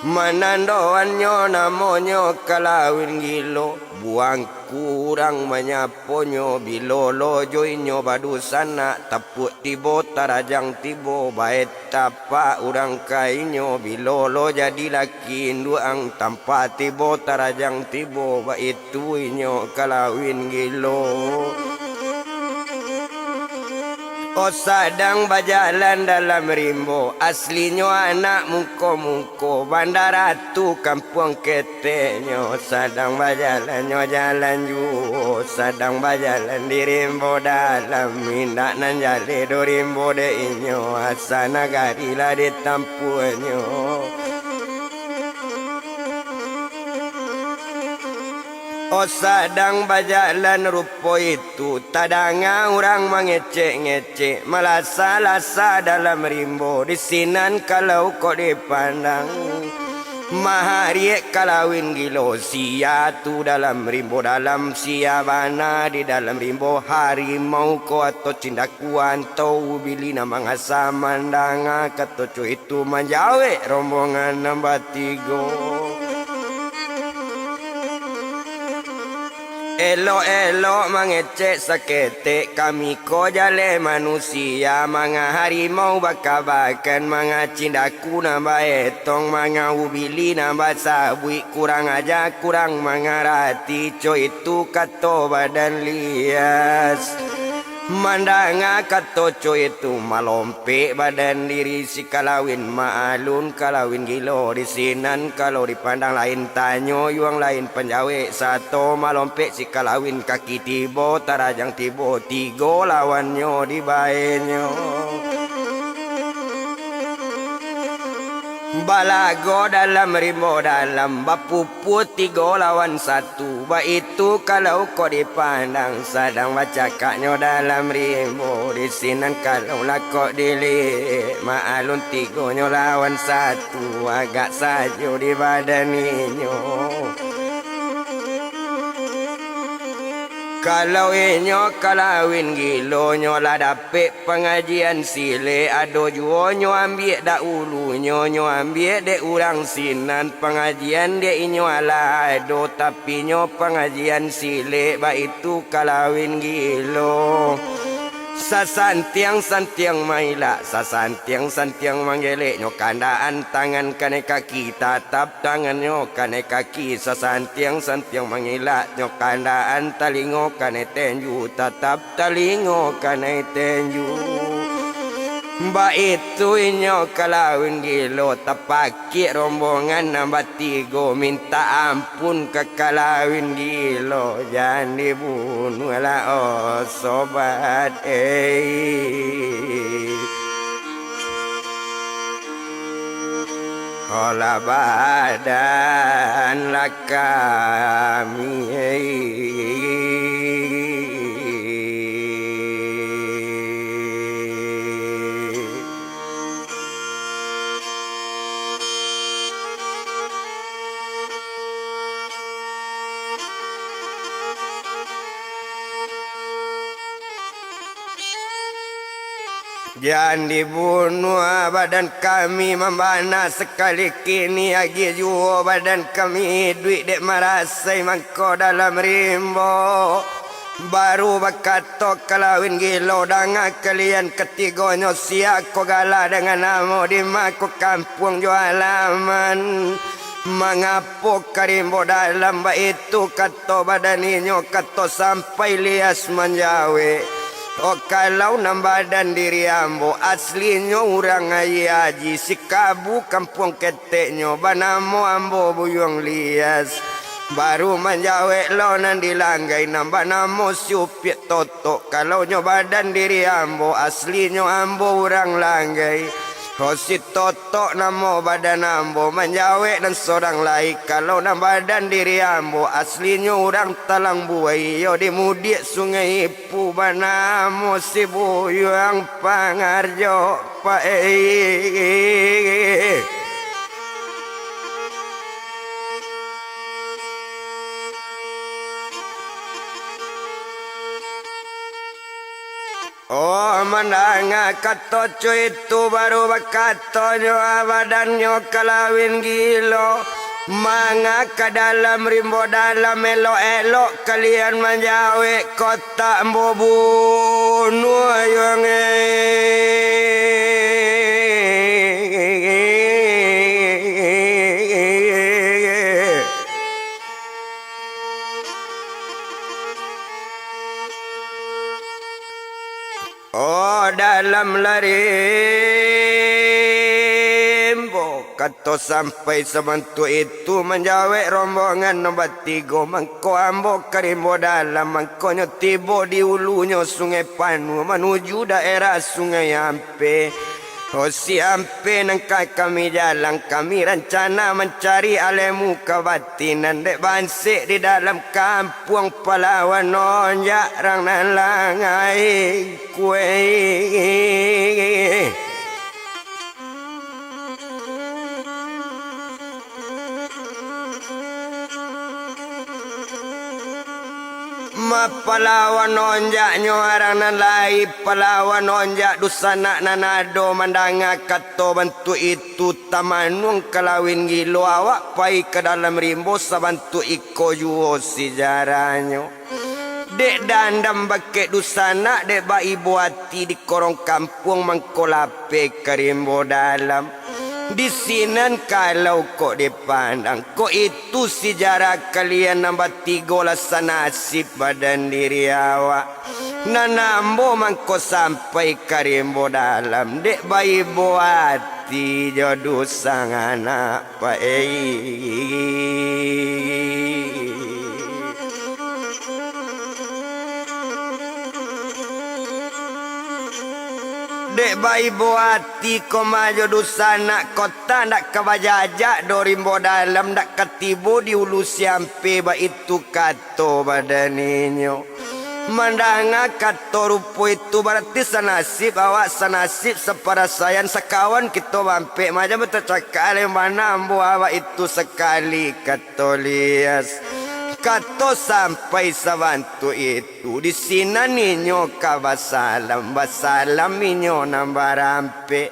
manandoanyo namonyo kalawin gilo buang kurang menyaponyo bilolo joinyo badu sana tapuk tibo tarajang tibo baet tapa urang kainyo bilolo jadi laki induang tanpa tibo tarajang tibo baet tuinyo kalawin gilo. O sadang berjalan dalam rimbo, aslinya anak muko-muko, bandaratu kampung keteknya. Sadang berjalan jalan ju, sadang berjalan di rimbo dalam, mindak nan jale do rimbo de inyo, asana garila di tampuanyo. O sadang berjalan rupo itu tadanga orang mengecek-ngecek melasa-lasa dalam rimbo di sinan kalau kau dipandang mahariek kalawin gilo sia tu dalam rimbo dalam sia bana di dalam rimbo harimau ko atau cindakuan tau bili nama ngasa mandanga katoco itu manjawe rombongan nambah 3. Elo-elo mengecek sakete kami ko jale manusia mga harimau bakabakan mga cindaku nambah etong mga ubili nambah sabui kurang aja kurang mga rati co itu kato badan lias mandanga katoco itu malompe badan diri si kalawin maalun kalawin gilo di sinan kalau dipandang lain tanyo yuang lain penjawe satu malompe si kalawin kaki tibo tarajang tibo 3 lawannya di baenyo. Balago dalam rimbo dalam bapuput 3 lawan 1 ba itu kalau kau dipandang sadang bacakaknya dalam rimbo di sinan kalau lah kau dilik maalun 3 lawan 1 agak sajo di badaninyo. Kalau inyo kalawin gilo nyo lah dapet pengajian sile ado juo nyo ambil dak ulu nyo ambil dek urang sinan pengajian dek inyo ala ado tapi nyo pengajian sile ba itu kalawin gilo. Sasantiang-santiang maila, sasantiang-santiang manggelek nyo kandaan tangan kane kaki tatap tangan nyo kane kaki sasantiang-santiang mangila nyo kandaan talingo kane tenju tatap talingo kane tenju. Ba itu inyo kalawin gilo tapaki rombongan nambah 3 minta ampun ke kalawin gilo jangan dibunuh lah oh sobat olah badan lah kami jangan dibunuh badan kami membana sekali kini lagi juo badan kami duit dek marasai mangko dalam rimbo baru bakato kalawin gilo danga kalian ketigonyo siak ko gala dengan namo di mako kampung jualaman mengapo karimbo dalam ba itu kato badaninyo kato sampai lias menjawe. Oh kalau nambadan diri ambo aslinya orang ayaji si kabu kampung keteknya banamo ambo buyong lias baru menjawe lonan dilanggai nambah namo siupiat toto kalau nyobadan diri ambo aslinya ambo orang langgai. Oh si toto namo badan ambo menjawe dan seorang lain kalau nam badan diri ambo aslinya orang talang buai yo di mudik sungai ipu banamo si buyang pangarjo pae. Oh mandanga katoco itu baru bakato nyo badannya kalawin gilo Manga ke dalam rimbo dalam elok-elok kalian menjawe kota membunuh yang oh dalam larimbo kata sampai sebantu itu menjawab rombongan nombor 3 mangko ambo karimbo dalam mangkonyo tiba di ulunya sungai Panu menuju daerah sungai Ampe. Oh si Ampe nengkai kami jalan kami rencana mencari alemu kebatinan dek bansik di dalam kampung Palawan nonjak rang nalangai kue. Palawan nonjak nyorang nan lai Palawan nonjak dusana nanado mandanga kato bantu itu tamanung kalawin gilo awak pai ke dalam rimbo sabantu iko juo sejarahnya dek dandam bake dusana dek ba ibu hati di korong kampung mangkolape ke rimbo dalam. Di sinan kalau kok dipandang kok itu sejarah kalian nombor 3 lasa nasib badan diri awak nanambo mangko sampai karimbo dalam dek bayi buati jodoh sang anak dek bayi buati ko majo dusana kota ndak kebajajak dorimbo dalam ndak ketibu di ulu siampe ba itu kato badaninyo mandanga kato rupo itu berarti sanasib awak sanasib separasayan sekawan kita bampe maja betacakal mana ambo awak itu sekali kato lias kato sampai sabantu itu di sini ninyo kabasalam basalam ninyo nambarampe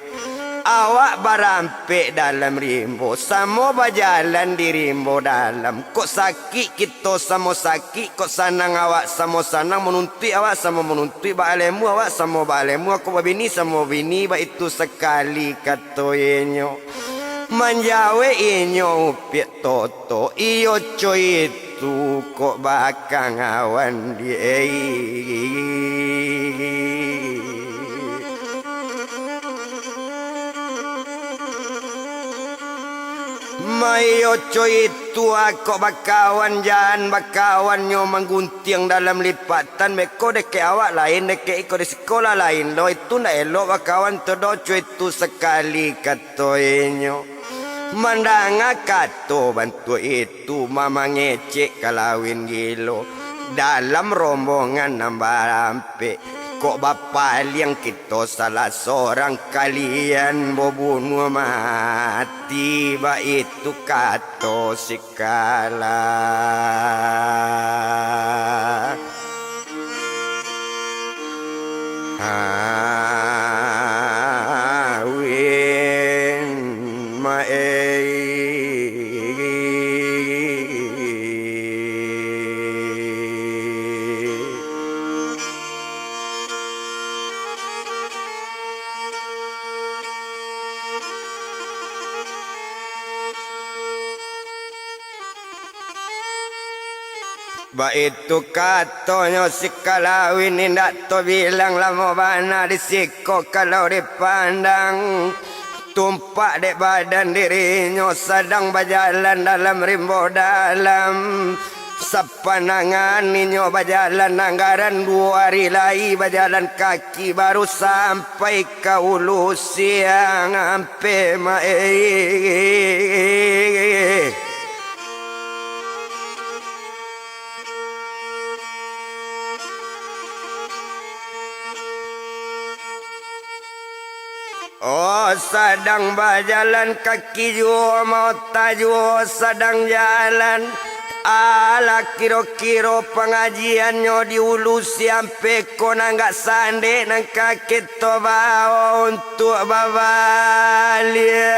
awak barampe dalam rimbo samo bajalan di rimbo dalam kok sakit kita samo sakit kok sanang awak samo sanang menunti awak samo menunti balemu awak samo balemu aku babini samo bini ba itu sekali kato yenyo manjawe inyo upiat toto iyo coy itu kok bakang awan di mayo coy itu aku bakawan jangan bakawan nyo menggunting dalam lipatan meko deke awak lain deke iko di sekolah lain lo itu ndak elok bakawan todo coy itu sekali katoinyo mandanga kato bantu itu mama ngecek kalawin gilo dalam rombongan nambarampe kok bapak yang kita salah seorang kalian membunuh mati ba itu kato sikala ba itu katonyo si kalawin indak to bilang lama bana disiko kalau dipandang tumpak dek badan dirinya sedang berjalan dalam rimbo dalam sepanangan ninyo berjalan anggaran 2 hari lagi berjalan kaki baru sampai ke ulu siang ampe oh sedang berjalan kaki jua mau tajua sedang jalan ala kiro-kiro pengajiannya di ulu siampe kona nggak sande nang kaki to bawa untuk babalia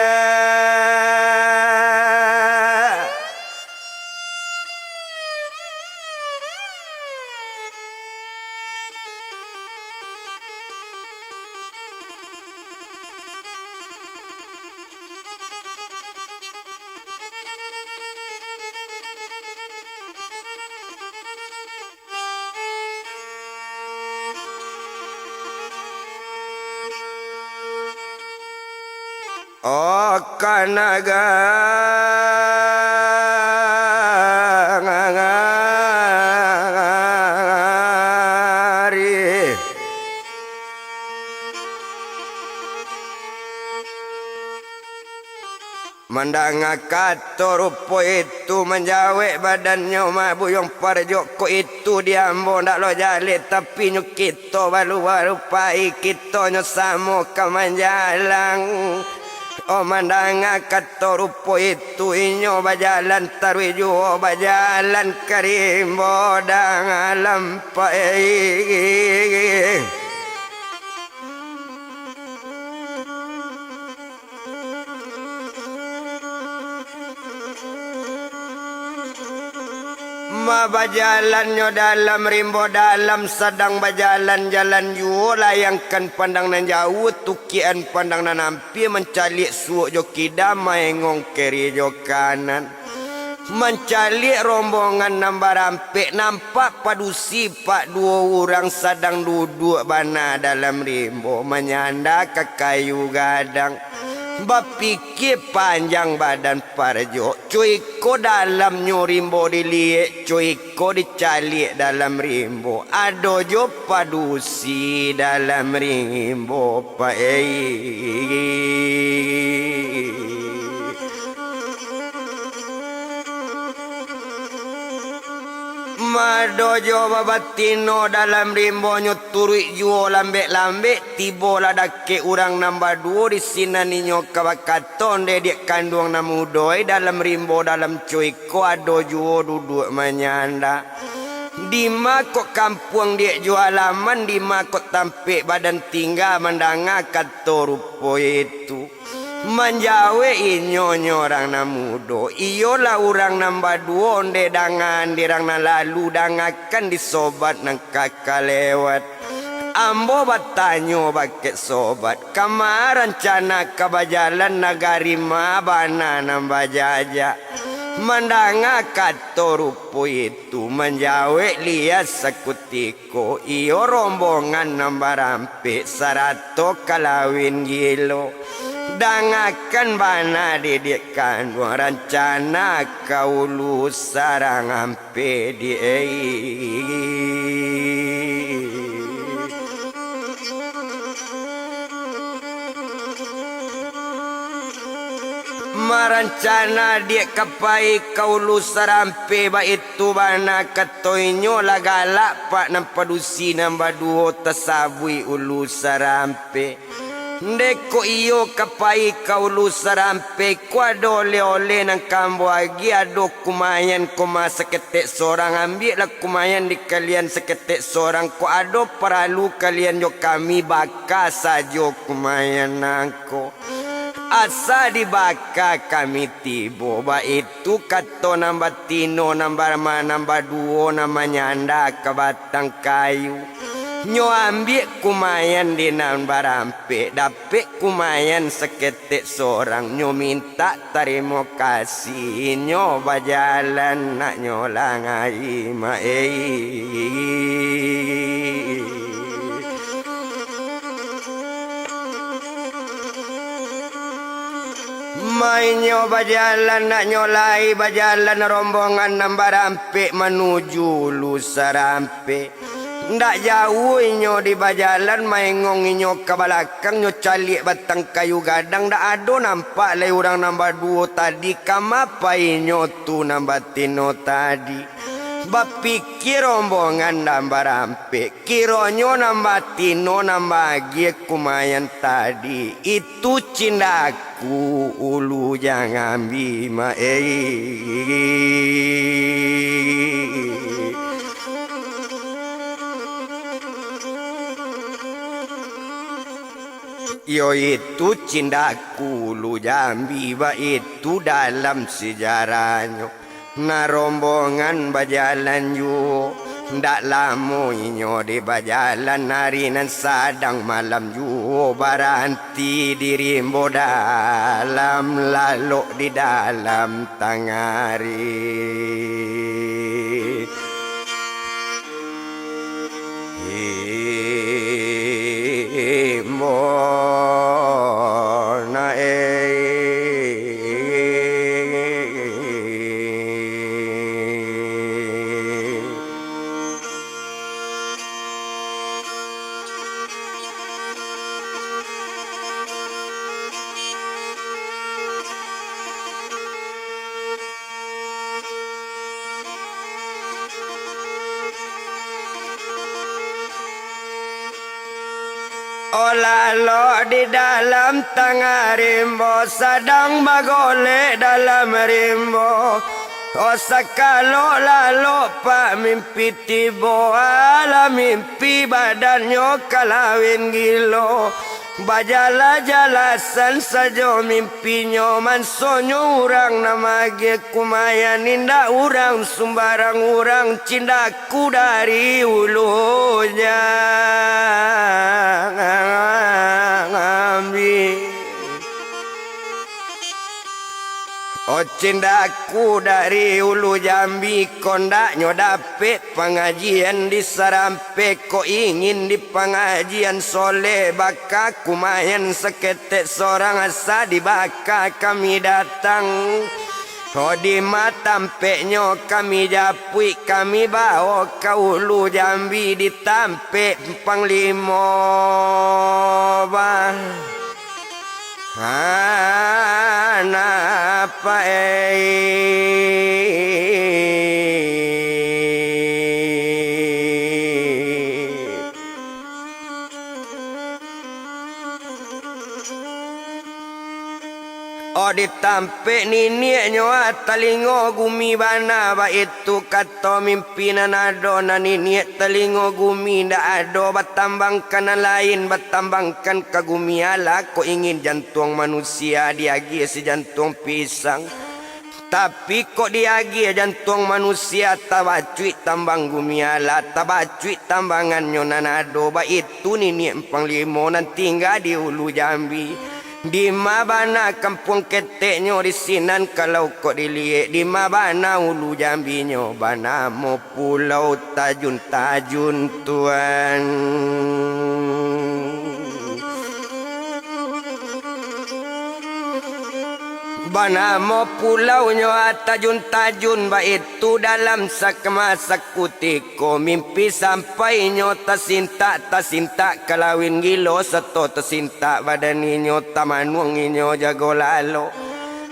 Oh kanagari mandanga kato rupo itu menjawek badannya mabuyong parjok ko itu diambo ndak lo jale tapi nyu kita balu pai kita nyo samo kamanjalang o mandanga kato rupo itu inyo bajalan tarwijo bajalan karimbo dang alam pai ma bajalannya dalam rimbo dalam sedang bajalan jalan yu layangkan pandang nan jauh tukian pandang nan nampi mencalik suuk jo kidamai ngong kiri jo kanan mencalik rombongan nambah rampik nampak padusi pak dua orang sedang duduk bana dalam rimbo menyanda ke kayu gadang bapikir panjang badan parjo cuy ko dalam rimbo diliek cuy ko dicalik dalam rimbo ado jo padusi dalam rimbo Madojo babatino dalam rimbo nyuturi juo lambek-lambek tibo ladake urang nambah dua di sini ninyo kabakaton dedek kandung namudoi dalam rimbo dalam cuiko ado juo duduk menyanda di makok kampung dia jualaman di makok tampik badan tinggal mendanga kato rupo itu menjawe inyo orang namudo iyolah orang nambah dua onde dangan dirang na lalu dangakan disobat nang kakak lewat ambo batanyo bake sobat kamaran cana kabajalan nagari mabana nambah jajak mandanga kato rupo itu menjawe liat sekutiko iyo rombongan nambah rampik sarato kalawin gilo dangakan bana didikan rencana kaulu sarang ampe di marancana dia kapai kaulu sarampe ba itu bana katoinyo lagala pak nampadusi nambah duo tasabui ulu sarampe ndeko iyo kapai kaulu sarampe kuado ole nang kambo agi ado kumayan koma seketek seorang ambil lah kumayan di kalian seketek seorang ko ado peralu kalian yo kami baka sajo kumayan nangko asa dibaka kami tibo ba itu kato nambah tino nambah ma nambah duo namanya anda ke batang kayu nyo ambil kumayan di nambah rampe dapet kumayan seketek seorang nyo minta terima kasih nyo bajalan nak nyolang ai ma mainyo bajalan nak nyolai bajalan rombongan nambah rampik menuju lusa rampik ndak jauh inyo di bajalan maengong inyo ke belakang nyo calik batang kayu gadang ndak ado nampak lai orang nambah dua tadi kamapa inyo tu nambah tino tadi bapikir rombongan nambah rampik kironyo nambah tino nambah gie kumayan tadi itu cindaku ulu jangan bima yo itu cindaku lu jambi ba itu dalam sejarahnya na rombongan bajalan yu ndak lamo inyo di bajalan hari nan sadang malam yu baranti dirimbo dalam lalu di dalam tangari mo na Olalo di dalam tengah rimbo sedang bagole dalam rimbo. Sakalo lalu pak mimpi tibo ala mimpi badannya kalawin gilo. Bajala jalasan saja mimpinya mansonyo urang nama ge kumayan ninda urang sumbarang urang cindaku dari ulunya ngambil. Oh cindaku dari ulu Jambi kondak nyodape pengajian di Sarampe ko ingin di pengajian soleh baka kumayan seketek seorang asa di baka kami datang. Oh di matampe kami japui kami bawa ke ulu Jambi di tampe panglimo bang. Apa Oh ditampe ninieknyo talingo gumi bana ba itu kato mimpinan ado na niniek talingo gumi nda ado batambangkan lain batambangkan kagumi ala ko ingin jantung manusia diagi si jantung pisang tapi kok diagi jantung manusia tabacui tambang gumi ala tabacui tambangan nyonanado ba itu niniek panglimo nan tinggal di ulu Jambi. Di mabana kampung keteknya di sinan kalau kok dilihat di mabana ulu Jambinya bana mo pulau tajun-tajun tuan. Bana mo pulaunya tajun-tajun ba itu dalam sakma sakutiko mimpi sampainya tasinta kalawin gilo sato tasinta badaninyo tamanuanginyo jago lalo.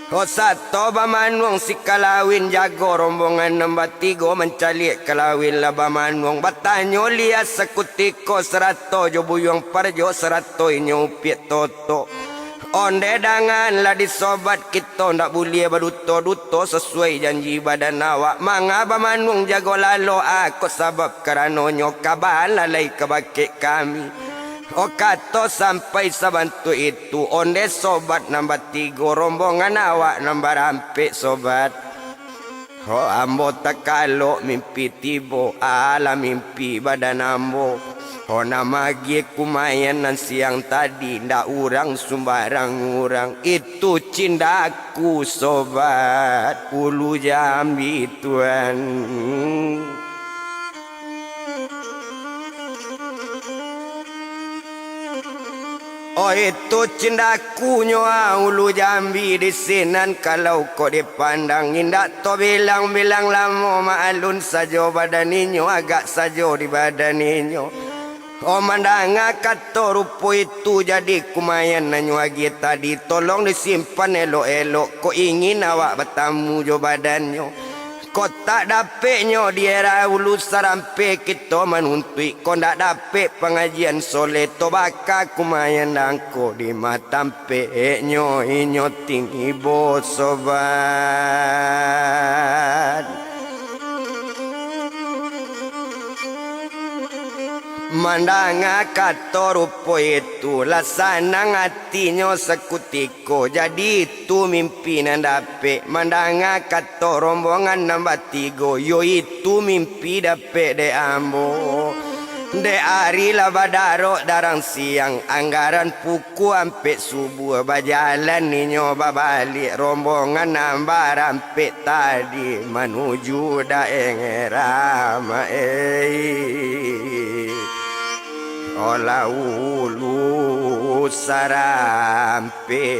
O sato ba manuang si kalawin jago rombongan nombor 3 mencalik kalawin laba manuang batanyo lias sakutiko serato jo buyong parjo serato inyo upiet toto. Onde dangan lah disobat kita ndak boleh berduto-duto sesuai janji badan awak. Mangaba manung jago lalo aku sebab kerana nyokaban lalai kebakit kami. O kato sampai sabantu itu onde sobat nombor 3 rombongan awak nombor hampir sobat. Oh ambo tak kalau mimpi tibo ala mimpi badan ambo. Oh nama gie kumayan nan siang tadi ndak urang sumbarang urang itu cindaku sobat ulu Jambi tuan. Oh itu cindaku nyoa ulu Jambi di sinan kalau kau dipandang indak to bilang-bilang lama maalun saja badaninyo agak saja di badaninyo. Oh mandanga kato rupo itu jadi kumayan nanyo agi tadi tolong disimpan elok-elok ko ingin awak bertamu jo badannya. Ko tak dapetnya di era ulu Sarampe kita menuntui ko ndak dapet pengajian soleh to baka kumayan dangko di matampe nyo inyo tinggi bo sobat. Mandanga kato rupo itu lasana hatinya sekutiko jadi itu mimpi nan dapet. Mandanga kato rombongan nombor 3 yo itu mimpi dapet de ambo. De hari labadaro darang siang anggaran puku ampe subuh bajalan ninyo babalik rombongan nambar ampe tadi menuju daerah ola ulu Sarampe.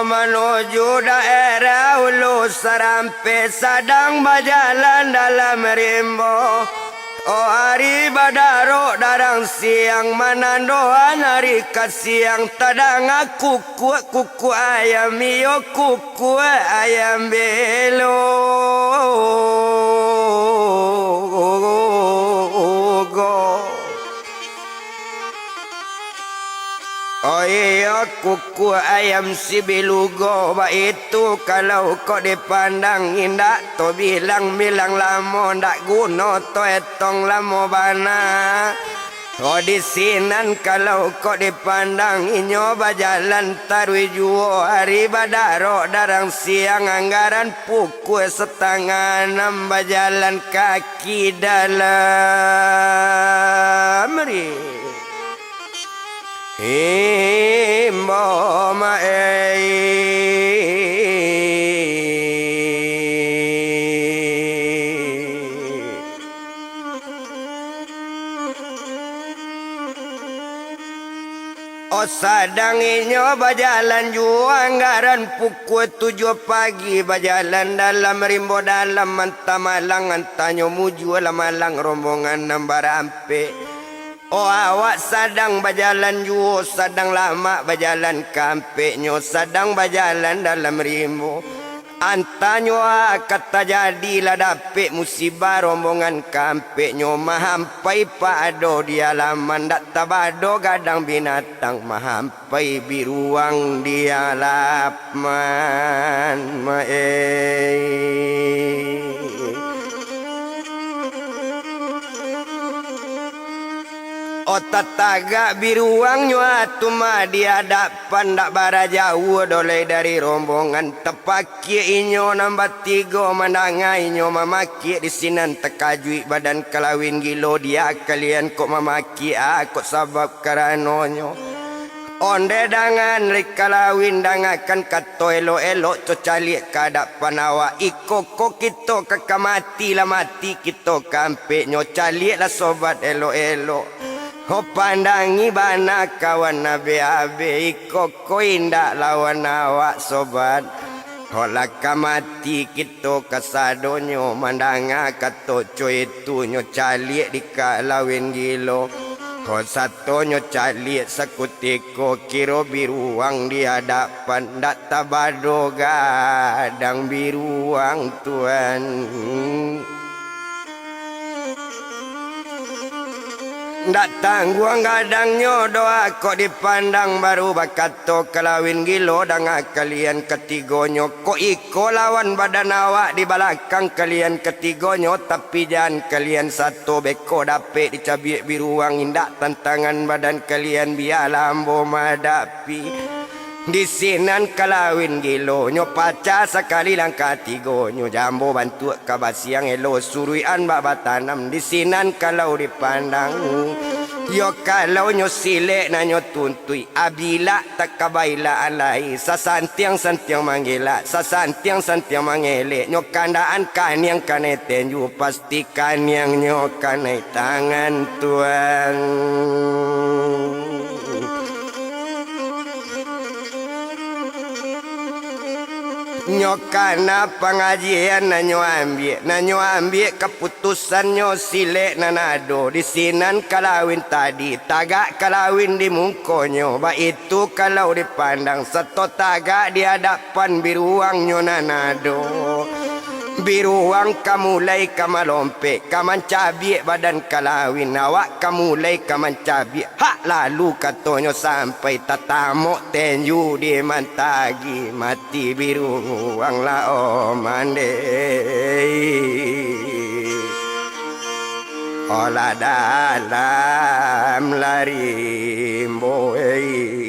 menuju daerah Hulu Serampe sedang berjalan dalam rimbo. Oh hari badaro darang siang menandoan hari kasiang tadang kuku ayam iyo kuku ayam belo. Oh iya kuku ayam si belugo. Ba itu kalau kau dipandang indah to bilang lamo ndak guna to etong lamo bana. Oh di sinan kalau kau dipandang inyo bajalan tarui juo hari badaro darang siang anggaran pukul 5:30 bajalan kaki dalam ri. Imbo oh sadang inyo bajalan jua anggaran pukul 7 pagi bajalan dalam rimbo dalam manta malang antanyo muju malang rombongan nambar ampe. Oh awak sadang berjalan juo sadang lama berjalan kampe nyo sadang berjalan dalam rimbo. Antanyo kata jadilah dapet musibah rombongan kampe nyo mahampai pado di alaman dak tabado gadang binatang mahampai biruang di alaman Oh tataga biruang nyuatu mah di hadapan dak bara jauh doleh dari rombongan tepaki inyo nambah 3 mandangai inyo mamaki di sinan tekajui badan kelawin gilo dia kalian kok mamaki aku sabab karanonyo onde dangan lik kalawin dangakan kato elo cocalik kadapan awak iko kok kita kekamati lah mati kita kampe nyo calik lah sobat elo. Ho pandangi bana kawan nabe-abe iko ko indak lawan awak sobat. Ho laka mati kita kasadonyo mandanga kato coy itu nyo calik di kalawin gilo. Ho satonyo calik sakutiko kiro biruang di hadapan dak tabado gadang biruang tuan. Ndak tangguang gadangnya doa kok dipandang baru bakato kelawin gilo danga kalian ketigonyo kok iko lawan badan awak di belakang kalian ketigonyo tapi jangan kalian satu beko dapet dicabik biruang indak tantangan badan kalian biar lambo madapi. Di sinan kalawin gilo nyo paca sekali langkah 3 nyo jambo bantu kabasiang elo suruian baba tanam di sinan kalau dipandang yo kalau nyo silek na nyo tuntui abila tak kabaila alai sasantiang manggila sasantiang mangelek nyo kandaan kaniang kaneten yu pastikan yang nyo kanai tangan tuan. Nyokana pengajian nanyo ambil keputusan nyo silek nanado di sinan kalawin tadi tagak kalawin di mungkonyo ba itu kalau dipandang seto tagak di hadapan biruang nyo nanado biruang kamulai kamalompe kamancabiek badan kalawin awak kamulai kamancabiek hak lalu katonyo sampai tatamok tenju di mantagi mati biruang lao mandei olah dalam lari mboei.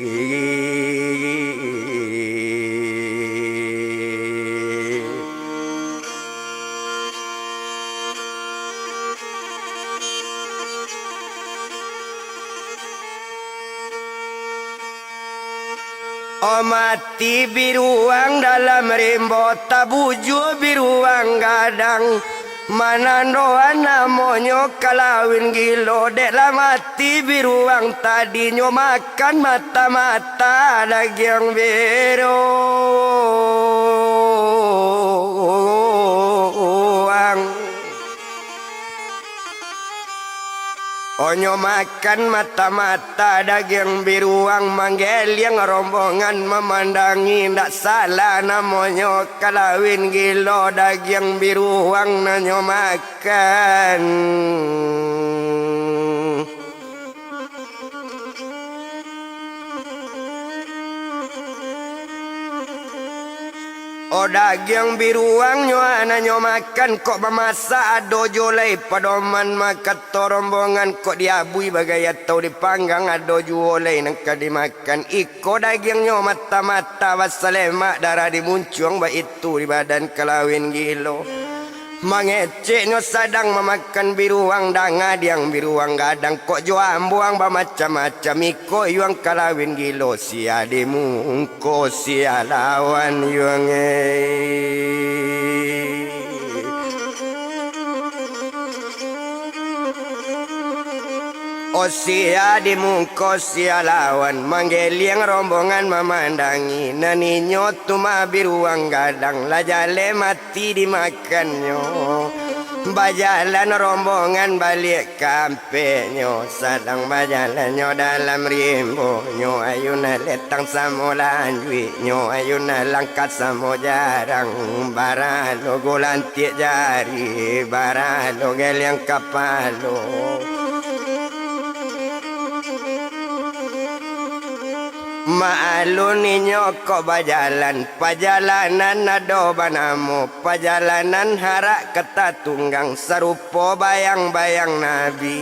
Oh mati biruang dalam rimbo tabuju biruang gadang Manandoan namonyo kalawin gilo dek lah mati biruang tadi nyo makan mata-mata daging biruang. Onyo makan mata-mata daging biruang manggil yang rombongan memandangi ndak salah namonyo kalawin gilo daging biruang nanyo makan. O daging biruang nyo ananyo makan kok memasak ado jolai padoman makat rombongan kok diabui bagai atau dipanggang ado jolai nangka dimakan iko daging nyo mata-mata wasalemak darah dimuncung ba itu di badan kalawin gilo. Mangecek nyo sadang memakan biruang danga diang biruang gadang kok jo ambuang ba macam-macam iko yuang kalawin gilo sia dimungko sia lawan yuang O sia dimungko sia lawan manggeliang rombongan memandangi naninyo tuma biruang gadang lajale mati dimakannya. Bajalan rombongan balik kampenyo sadang bajalannya dalam rimbo nyo ayuna letang samo lanjui nyo ayuna langkat samo jarang baralo golantik jari baralo geliang kapalo. Maalun ninyo kok bajalan pajalanan ado banamu pajalanan harak kata tunggang serupo bayang-bayang nabi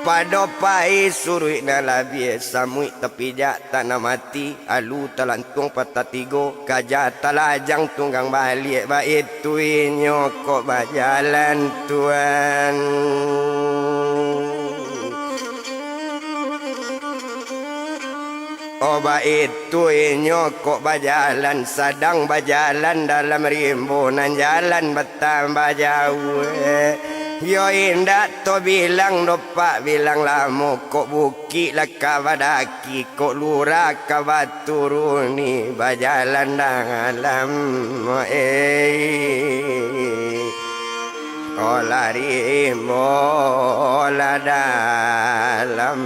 padopai surui nalabi samui tepi jak tanah mati alu talantung patatigo kajah talajang tunggang balik ba itu inyo kok bajalan tuan. Oba itu inyo kok bajalan sadang bajalan dalam rimbunan jalan bertambah jauh. Yo indak to bilang dopak bilang lamu kok buki lah kawdaki kok lurah kawaturuni bajalan dalam olah rimbo olah dalam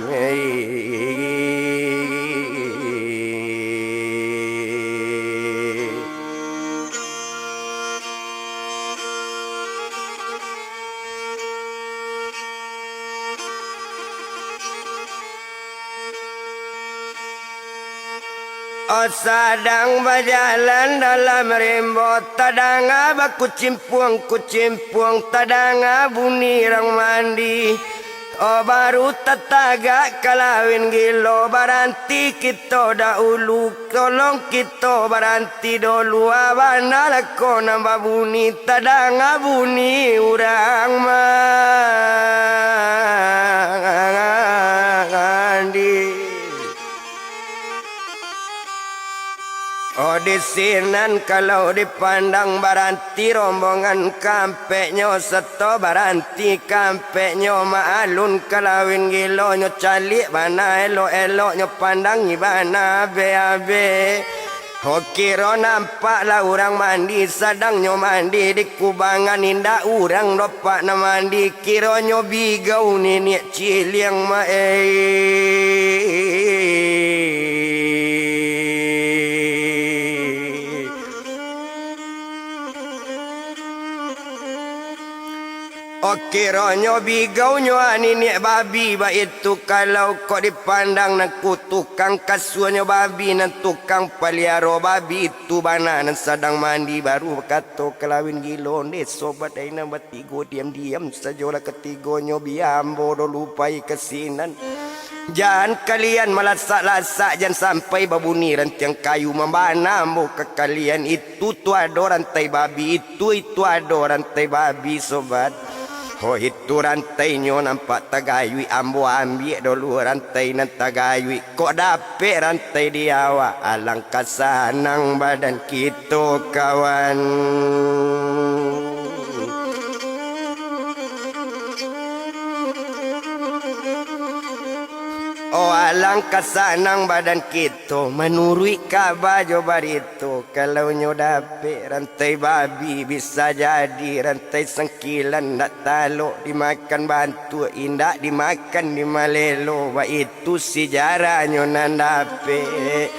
O sadang berjalan dalam rimbo tadanga kucimpuang tadanga bunyi rang mandi. O baru tetaga kalawin gilo baranti kita dahulu tolong kita baranti dulu abana lako nambah bunyi tadanga bunyi urang mandi. O di sinan kalau dipandang baranti rombongan kampeknya seto baranti kampeknya maalun kalawin gilo nyo calik bana elok-elok nyo pandang ibana be-abe. O kira nampak lah orang mandi sadang nyo mandi di kubangan indah orang dopak na mandi kira nyo bigau nenek ciliang Kironyo bigaunyo nenek babi ba itu kalau kau dipandang nak tukang kasuannya babi nan tukang peliaro babi itu bana nan sedang mandi baru kata kelawin gilon deh sobat aina batigo diam-diam sajola ketigonyo biambo do lupai kesinan. Jangan kalian malasak-lasak jangan sampai babuni rantiang kayu membana muka kalian itu ado rantai babi itu ado rantai babi sobat. Oh itu rantainya nampak tagayui ambo ambil dulu rantai nan tagayui kok dapet rantai diawa alangkah sanang badan kita kawan. mandang kasanang badan kita menurui kabajo barito. Kalau nyo dapet rantai babi bisa jadi rantai sengkilan nak taluk dimakan bantu indak dimakan di malelo. Wa itu sejarah nyo nan dapet.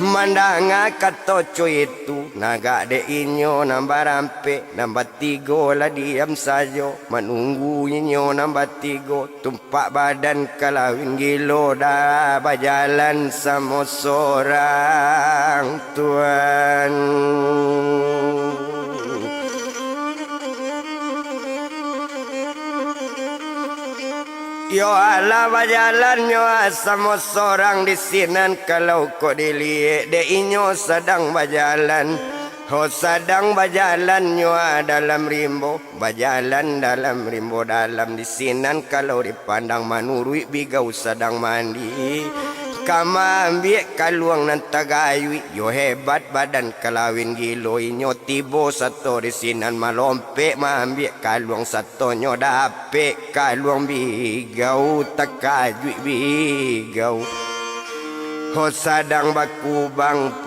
Mandang kata cuy itu naga de inyo nambah rampe nambah tiga lah diam saja menunggu inyo nambah tiga tumpak badan kalawin gilo dah berjalan sama seorang tuan. Yo ala berjalan yo sama seorang di sinan kalau kau dilihat de inyo sedang berjalan. Ho sedang berjalan yo dalam rimbo berjalan dalam rimbo dalam di sinan kalau dipandang manurui bigau sedang mandi. Kama ambil kaluang nan tagayui yo hebat badan kalawin gilo inyo tibo satu di sinan malompe ma ambil kaluang satu nyo dapet kaluang bigau takajui bigau. Ho sadang bakubang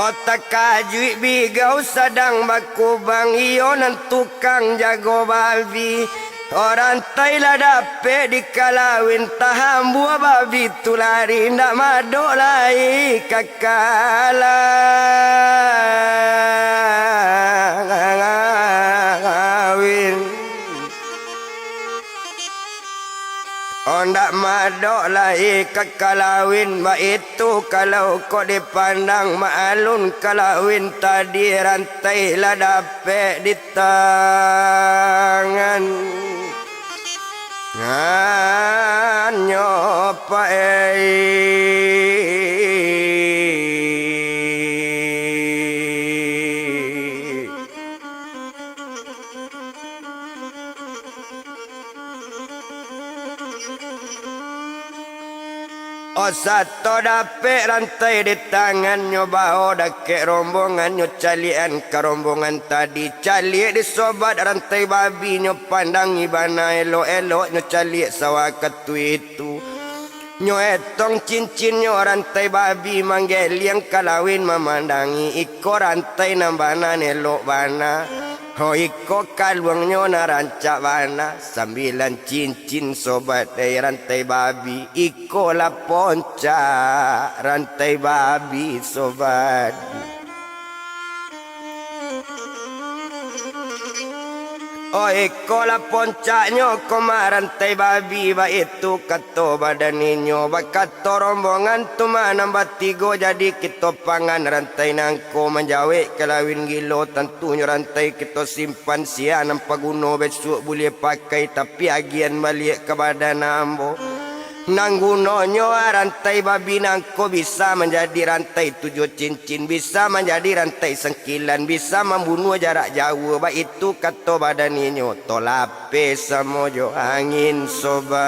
otak kajui bigau sedang bakubang iyo nan tukang jago babi. Orang Thailand dapet di kalawin taham buah babi tu lari ndak madok lai kakalawin. Ndak madok lai kakalawin ma itu kalau kau dipandang maalun kalawin tadi rantai lah dapet di tangan. Nganyo satu dapet rantai di tangan nyo bawa dakek rombongan nyo calian ke rombongan tadi. Caliak di sobat rantai babi nyo pandang ibana elok-elok nyo caliak sawah ketu itu. Nyo etong cincin nyo rantai babi manggil yang kalawin memandangi iko rantai nambana elok bana. Ho iko kaluang nyo na rancak bana 9 cincin sobat dari rantai babi. Iko lah poncak rantai babi sobat. Oh iko lah poncaknya koma rantai babi. Ba itu kata badaninyo. Ba kata rombongan tu nambah 3 jadi kita pangan rantai nangko menjawek kalawin gilo. Tentunya rantai kita simpan sia nampak guna besok boleh pakai. Tapi agian balik ke badan ambo. Nang gunonyo rantai babi nangko bisa menjadi rantai 7 cincin. Bisa menjadi rantai sengkilan. Bisa membunuh jarak jauh. Baik itu kata badaninyo. Tolape samojo angin sobat.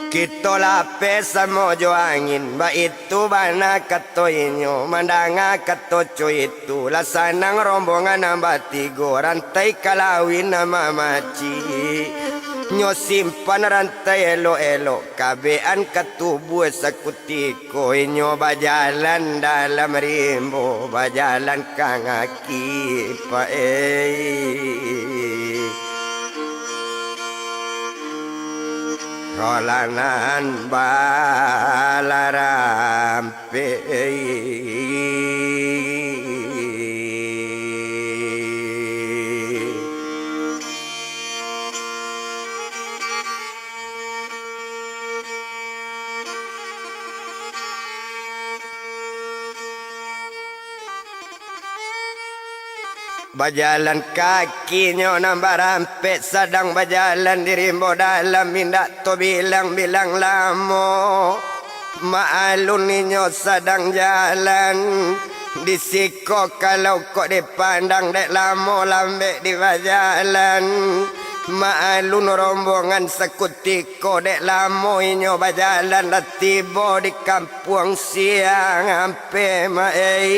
Kita lape samojo angin. Ba itu bana kato inyo. Mandanga kato cuy itu. Lasanang rombongan nambah 3. Rantai kalawin nama maci. Nyo simpan rantai elo-elo. Kabean katubuh sakutiko. Inyo bajalan dalam rimbo. Bajalan kangaki Rolanan balarampe Berjalan kakinya nambah rampet sedang berjalan di rimbo dalam mindak tu bilang-bilang lama. Ma'alun ninyo sedang jalan Disiko kalau kok dipandang dek lamo lambe di bajalan. Maalun rombongan sekutiko dek lamo inyo bajalan lah tiba di kampung siang ampe mae.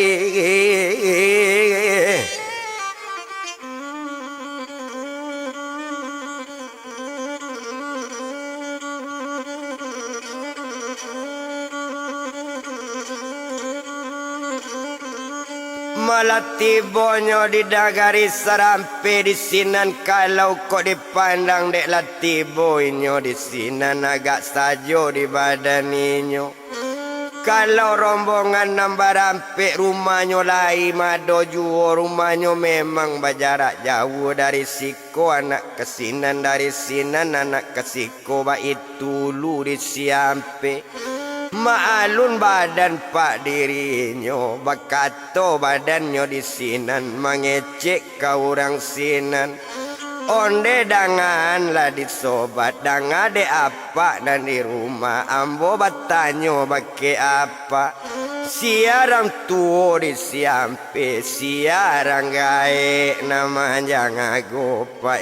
Malah tibonyo di dagari sarampe di sinan kalau kok dipandang dek lah tiboinyo di sinan agak sajo di badan inyo. Kalau rombongan nambah rampe rumahnya lai mado juo rumahnya memang berjarak jauh dari siko anak kesinan dari sinan anak ke siko bait dulu di siampe. Maalun badan pak dirinya bakato badannya di sinan mengecek ke orang sinan. Onde dangan lah disobat dangan de apa dan di rumah ambo batanyo bake apa. Siarang tuo di siampe siarang gae nama jangan gopa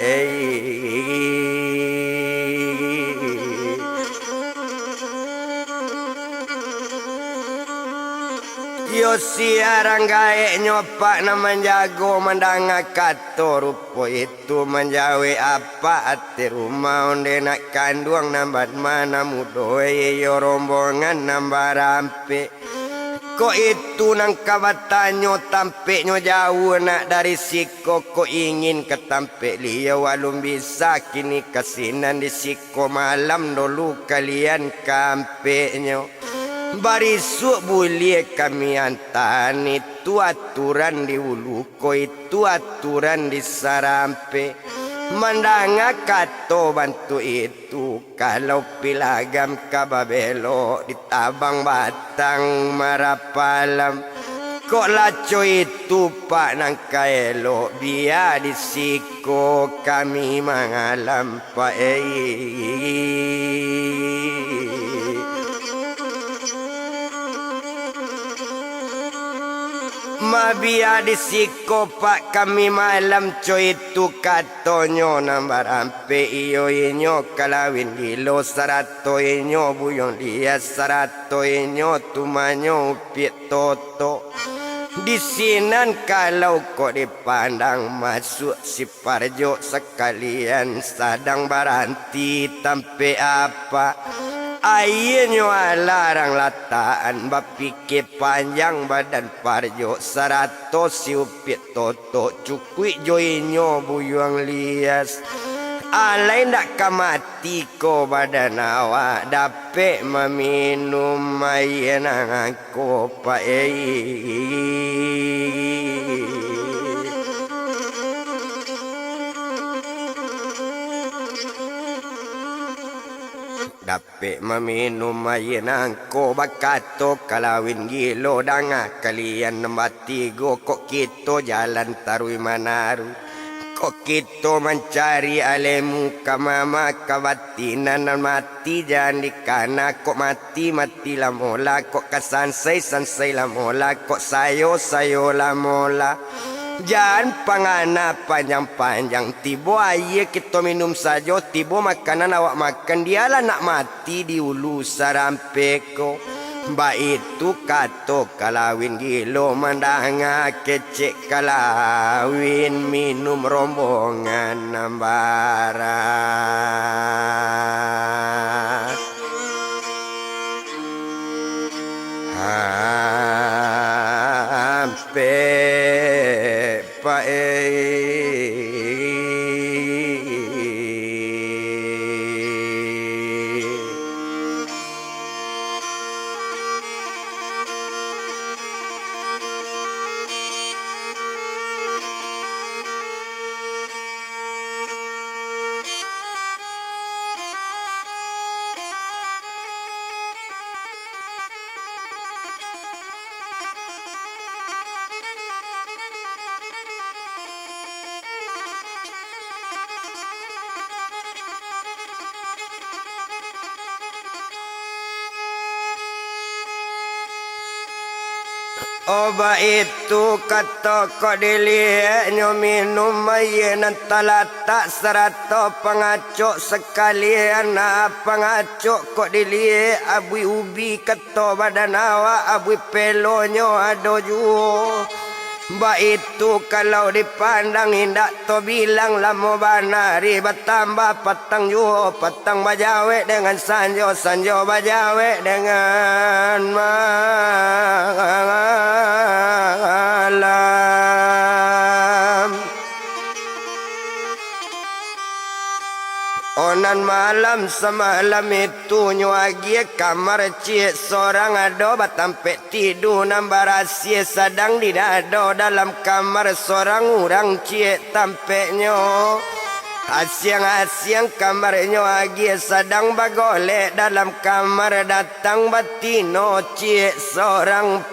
Yo siarang gae nyopak na menjago mendanga kato rupo itu menjawe apa ati rumah onde nak kanduang nambat mana mudoe yo rombongan nambah rampe. Kok itu nang kawatanyo tampeknya jauh nak dari siko kok ingin ke tampek liya walum bisa kini kesinan di siko malam dulu kalian kampeknya. Barisuk boleh kami antan itu aturan di Uluko itu aturan di Sarampe. Mandanga kato bantu itu kalau pilagam kababelo di tabang batang marapalam. Kok laco itu pak nang kaelo biar di siko kami mengalam pak Mabia di siko pak kami malam coy itu katonyo nambah rampe iyo inyo kalawin gilo sarato inyo buyon dia sarato inyo tumanyo upiet toto. Di sinan kalau kok dipandang masuk si Parjo sekalian sadang baranti tampe apa. Ayenyo alarang lataan bapike panjang badan Parjo sarato si upit toto cukui joinyo buyuang lias. Alai ndak kamati ko badan awak dape meminum ayenang kopa Dape meminum ayenang ko bakato kalawin gilo danga kalian mati go kok kita jalan tarui manaru. Kok kita mencari alemu kamama kawatinan mati jangan dikana kok mati la mola kok kasansai la mola kok sayo la mola. Jangan pangana panjang-panjang tibo aye kita minum saja tibo makanan awak makan dialah nak mati di ulu sarampeko. Mbak itu kato kalawin gilo mandanga kecek kalawin minum rombongan nambara. Hampe Oba itu kata kodilienyo minum mayenan talata serato pengacok sekalian pengacok kodilie abui ubi kata badanawa abui pelonyo ado juo. Ba itu kalau dipandang indak to bilang lamo banari bertambah patang juo patang bajawe dengan sanjo sanjo bajawe dengan malam. Onan malam semalam itu nyuagi kamar cik seorang ado batampe tidur nambah rahasia sedang didado dalam kamar seorang orang cik tampe nyo. Asyang-asyang kamarnya lagi sedang bagolek dalam kamar datang batino cik seorang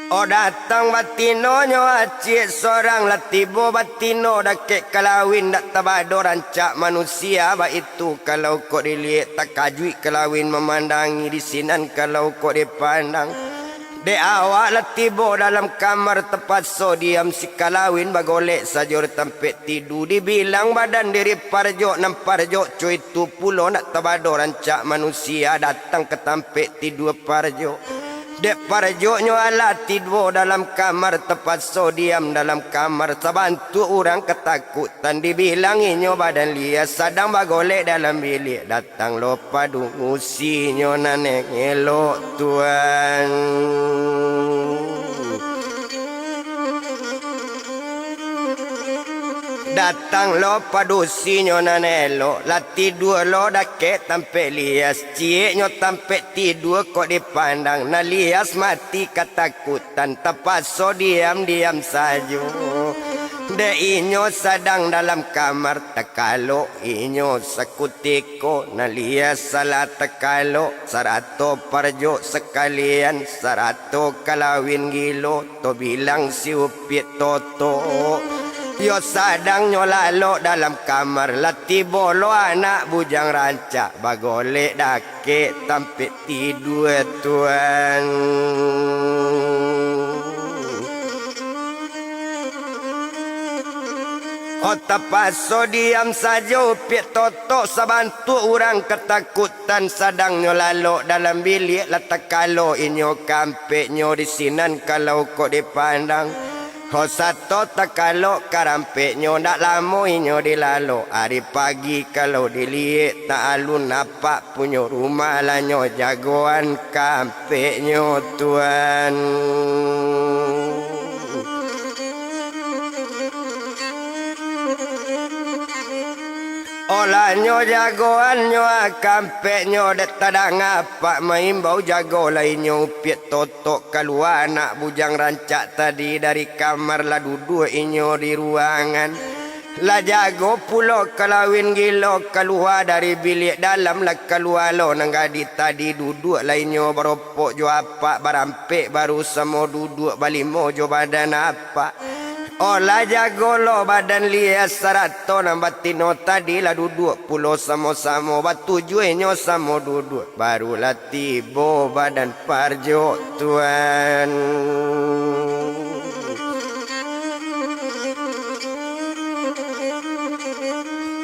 Oh datang batino nyo acik seorang latibo batino dakek kalawin dak tabado rancak manusia ba itu kalau kau dilihat tak kajui kalawin memandangi di sinan kalau kau dipandang de awak latibo dalam kamar tepat so diam si kalawin bagolek sajur tempat tidur dibilang badan diri parjok nam parjok cuy itu pulo nak tabado rancak manusia datang ke tempat tidur parjok. Dek parjoknya ala tidur dalam kamar tepat so diam dalam kamar sabantu orang ketakutan dibilanginyo badan lias sedang bagolek dalam bilik datang lupa dungusinyo nanek elok tuan. Datang lo padusinyo nanelo la tidur lo dakek tampe lias cieknyo tampe tidur kok dipandang na lias mati ketakutan tepaso diam-diam saja de inyo sedang dalam kamar tekalo inyo sekutiko na lias salah tekalo sarato parjo sekalian sarato kalawin gilo to bilang si upit toto. Yo sadang nyolalo dalam kamar lati bolo anak bujang rancak bagolek dakek tampe tidur tuan. Otapaso diam saja upik toto sabantu orang ketakutan sadang nyolalo dalam bilik letak kalau inyo kampek nyo di sinan kalau kau dipandang. Hosato tak kalau karampe nyo ndak lamo inyo dilalo hari pagi kalau dilihat tak alun napak punyo rumah lanyo jagoan kampe nyo tuan. Olanyo jagoan nyo kampe nyo det tadang apa maimbau jago lainyo upit totok keluar anak bujang rancak tadi dari kamar la duduk inyo di ruangan la jago pulo kalawin gilo keluar dari bilik dalam la keluar lo nanggadi tadi duduk lainyo beropok jo apa barampek baru semua duduk balimo jo badan apa. Olah jago lo badan lias sarato nambatino tadi lah duduk pulau sama-sama batujuenyo sama duduk barulah tibo badan parjo tuan.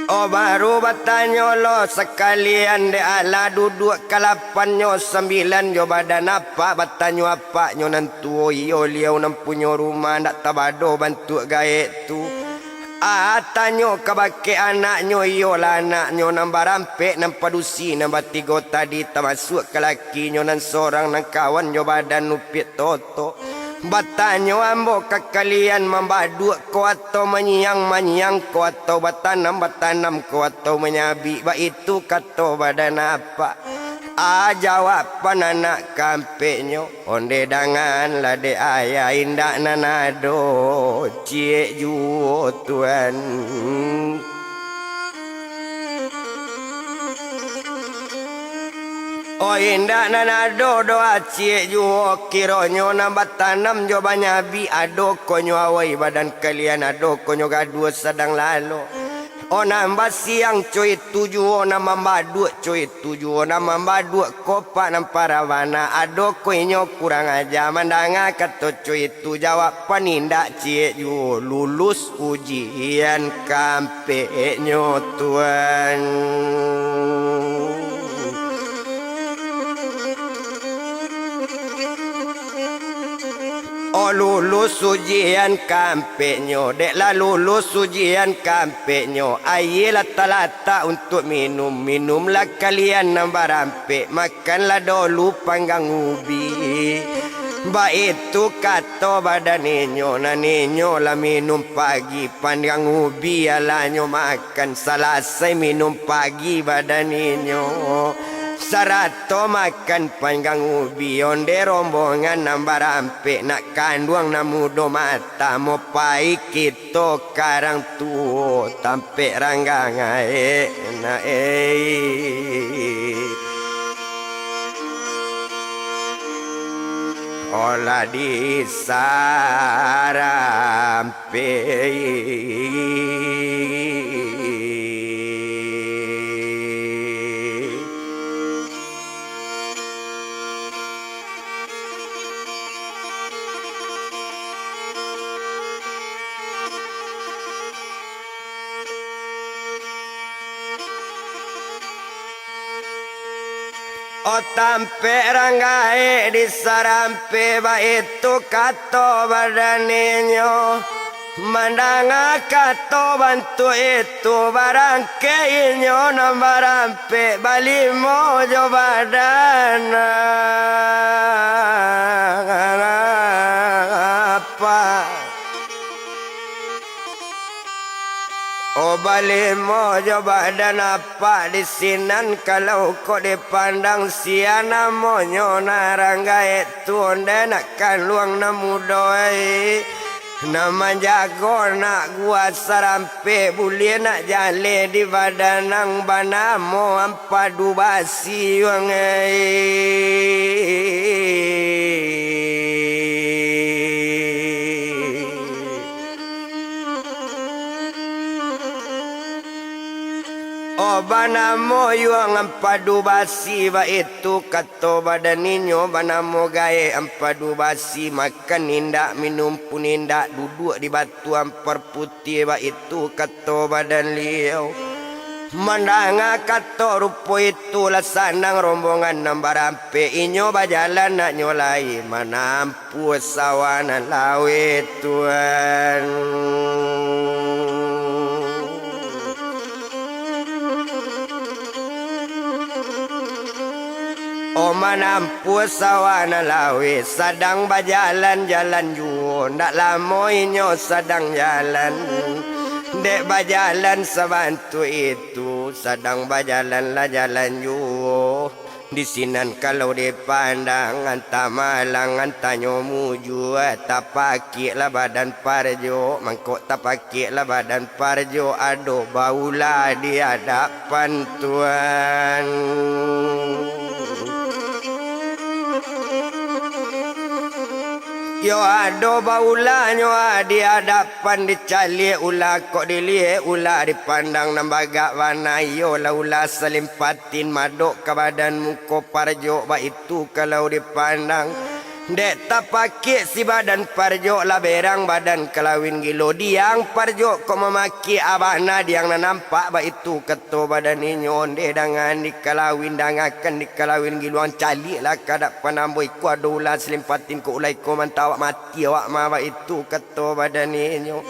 Oh baru batanyo lo sekalian de ala duduk kalapanyo 9 jo badan apa batanyo apa nyo nantu iyo liau nampunyo rumah ndak tabado bantu gaek tu tanyo kabake anaknyo iyo lah anaknyo nambah rampek nampak dusi nambah 3 tadi termasuk ke lakinyo nan seorang nan kawan jo badan upit toto. Batanyo ambo kekalian membaduk ko atau menyiang ko atau batanam ko atau menyabi ba itu kato badan apa jawab anak kampenyo onde dangan lade ayah indak nanado cie juo tuan. Oh indah nanado doa cie juo kironyo nambat tanam jo banyabi ado konyo awai badan kalian ado konyo gadua sedang lalu. Oh nambah siang cuy tujuh nama madu cuy tujuh nama madu kopa namparawana ado konyo kurang aja mandanga kata cuy tu jawab panindak cie juo lulus ujian kampe nyo tuan. Oh lulus ujian kampenyo dek lah lulus ujian kampenyo ayolah talata untuk minumlah kalian nambah rampe makanlah dulu panggang ubi ba itu kata badaninyo naninyo lah minum pagi panggang ubi alanyo makan selesai minum pagi badaninyo Sarato makan panggang ubi onde rombongan nambah rampe nak kanduang namudo mata mo pai kita karang tuo tampe ranggangai na olah di sarampe O tampe ranggae di sarampe ba itu kato badaninyo mandanga kato bantu itu barang keinyo nambah rampe balimo jo badana apa Oh balik mojo badan apa di sinan kalau kau dipandang siana monyo narangga itu onde nakkan luang namu doi nama jago nak gua sarampe bulie nak jale di badan nang banamo ampadu basi Banamo yung ampadu basi ba itu kato badaninyo banamo gae ampadu basi makan nindak minum pun nindak duduk di batu ampar putih ba itu kato badan liau mandanga kato rupo itu lasanang rombongan nambah rampe inyo bajalan nak nyolai manampu sawanan lawe tuan O manampu sawana lawe sadang bajalan jalan juo ndak lamo inyo sadang jalan dek bajalan sabantu itu sadang bajalan lah jalan juo di sinan kalau dipandang anta malang anta nyomu jua tapaki lah badan parjo mangkok tapaki lah badan parjo ado baulah di hadapan tuan Yo ado baulanyo di hadapan dicali ulah kok dilie ulah dipandang nambagak warna yo lah ulah selimpatin madok ke badan muko parjo ba itu kalau dipandang dek tapake si badan parjo lah berang badan kelawin gilo diang parjo kok memaki abana diang nampak ba itu keto badan inyon de dangan dikalawin dangakan dikalawin giluan cali lah kadak panamboi ku adola selimpatin ku ulai ko mantawak mati awak ma ba itu keto badan inyo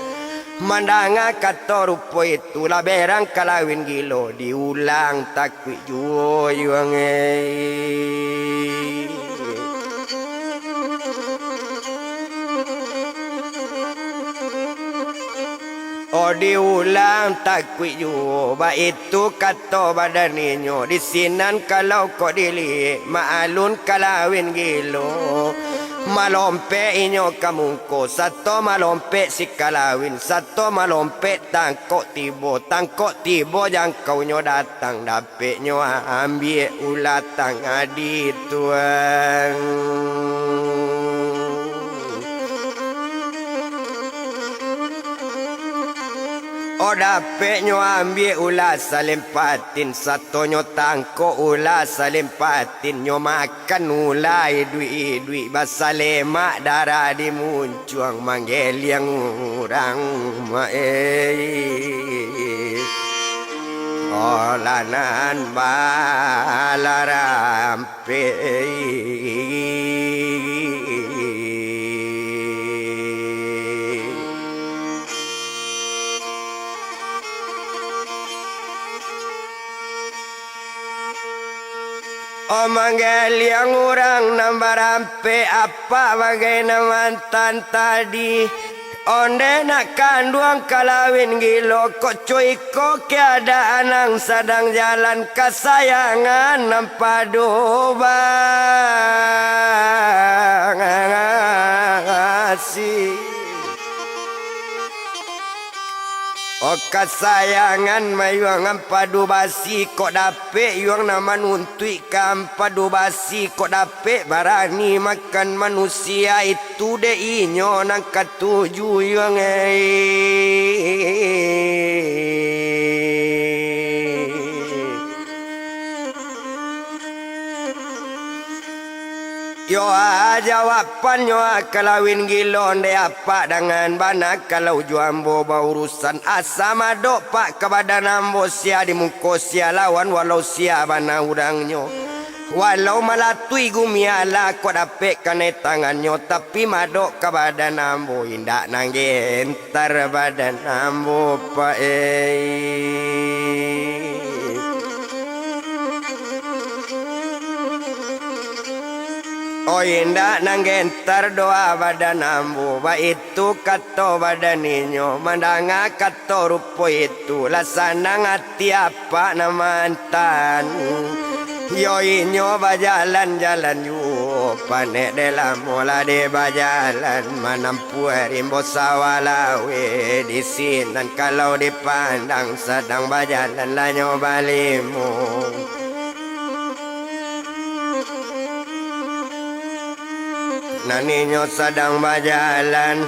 mandanga kato rupo itu lah berang kalawin gilo diulang takwi juo yuange Oh diulang takwi juo ba itu kato badaninyo di sinan kalau kok dili maalun kalawin gilo malompe inyo kamungko sato malompe si kalawin sato malompe tangkok tibo yang kau nyo datang dapet nyo ambil ulatang adi tuan o dapet nyo ambil ulas salempatin sato nyo tangkok ulas salempatin nyo makan ulai duit basalemak darah di muncuang manggil yang orang olanan balarampe oh manggil yang orang nambah rampe apa bagai mantan tadi onde nak kanduang kalawin gilo kok cuy kok keadaan ang sedang jalan kesayangan nampak dobang asih oh kesayangan mayuang padu basi kok dapet yuang nama nuntui kam padu basi kok dapet barani makan manusia itu de inyo nang katuju yuang yo jawapan yo kalawin gilon de apa dengan bana kalau juambo urusan asama dok pak kepada nambo sia di muko sia lawan walau sia bana udangnyo walau malatui gumiala ko dapet kane tangannya tapi madok kepada nambo indak nangge entar badan nambo pak oh indah nanggentar doa badan ambu ba itu kato badan inyo mandanga kato rupo itu lasana ngati apa namantan yo inyo bajalan-jalan yu panek dalam mola de bajalan manampu rimbo sawalawe di sinan kalau dipandang sedang bajalan lanyo balimu naninyo sedang bajalan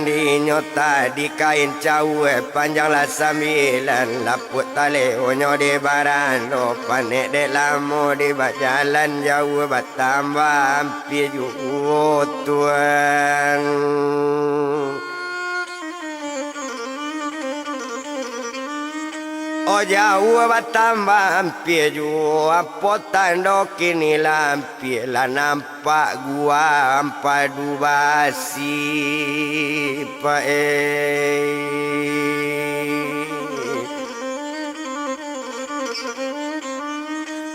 di inyo tadi kain cawe panjang lah 9 laput talehonyo di barando panek de lamo di bajalan jauh bertambah hampir jauh tuan oh jauh bertambah hampir jua potando kini lampir lah nampak gua padu basi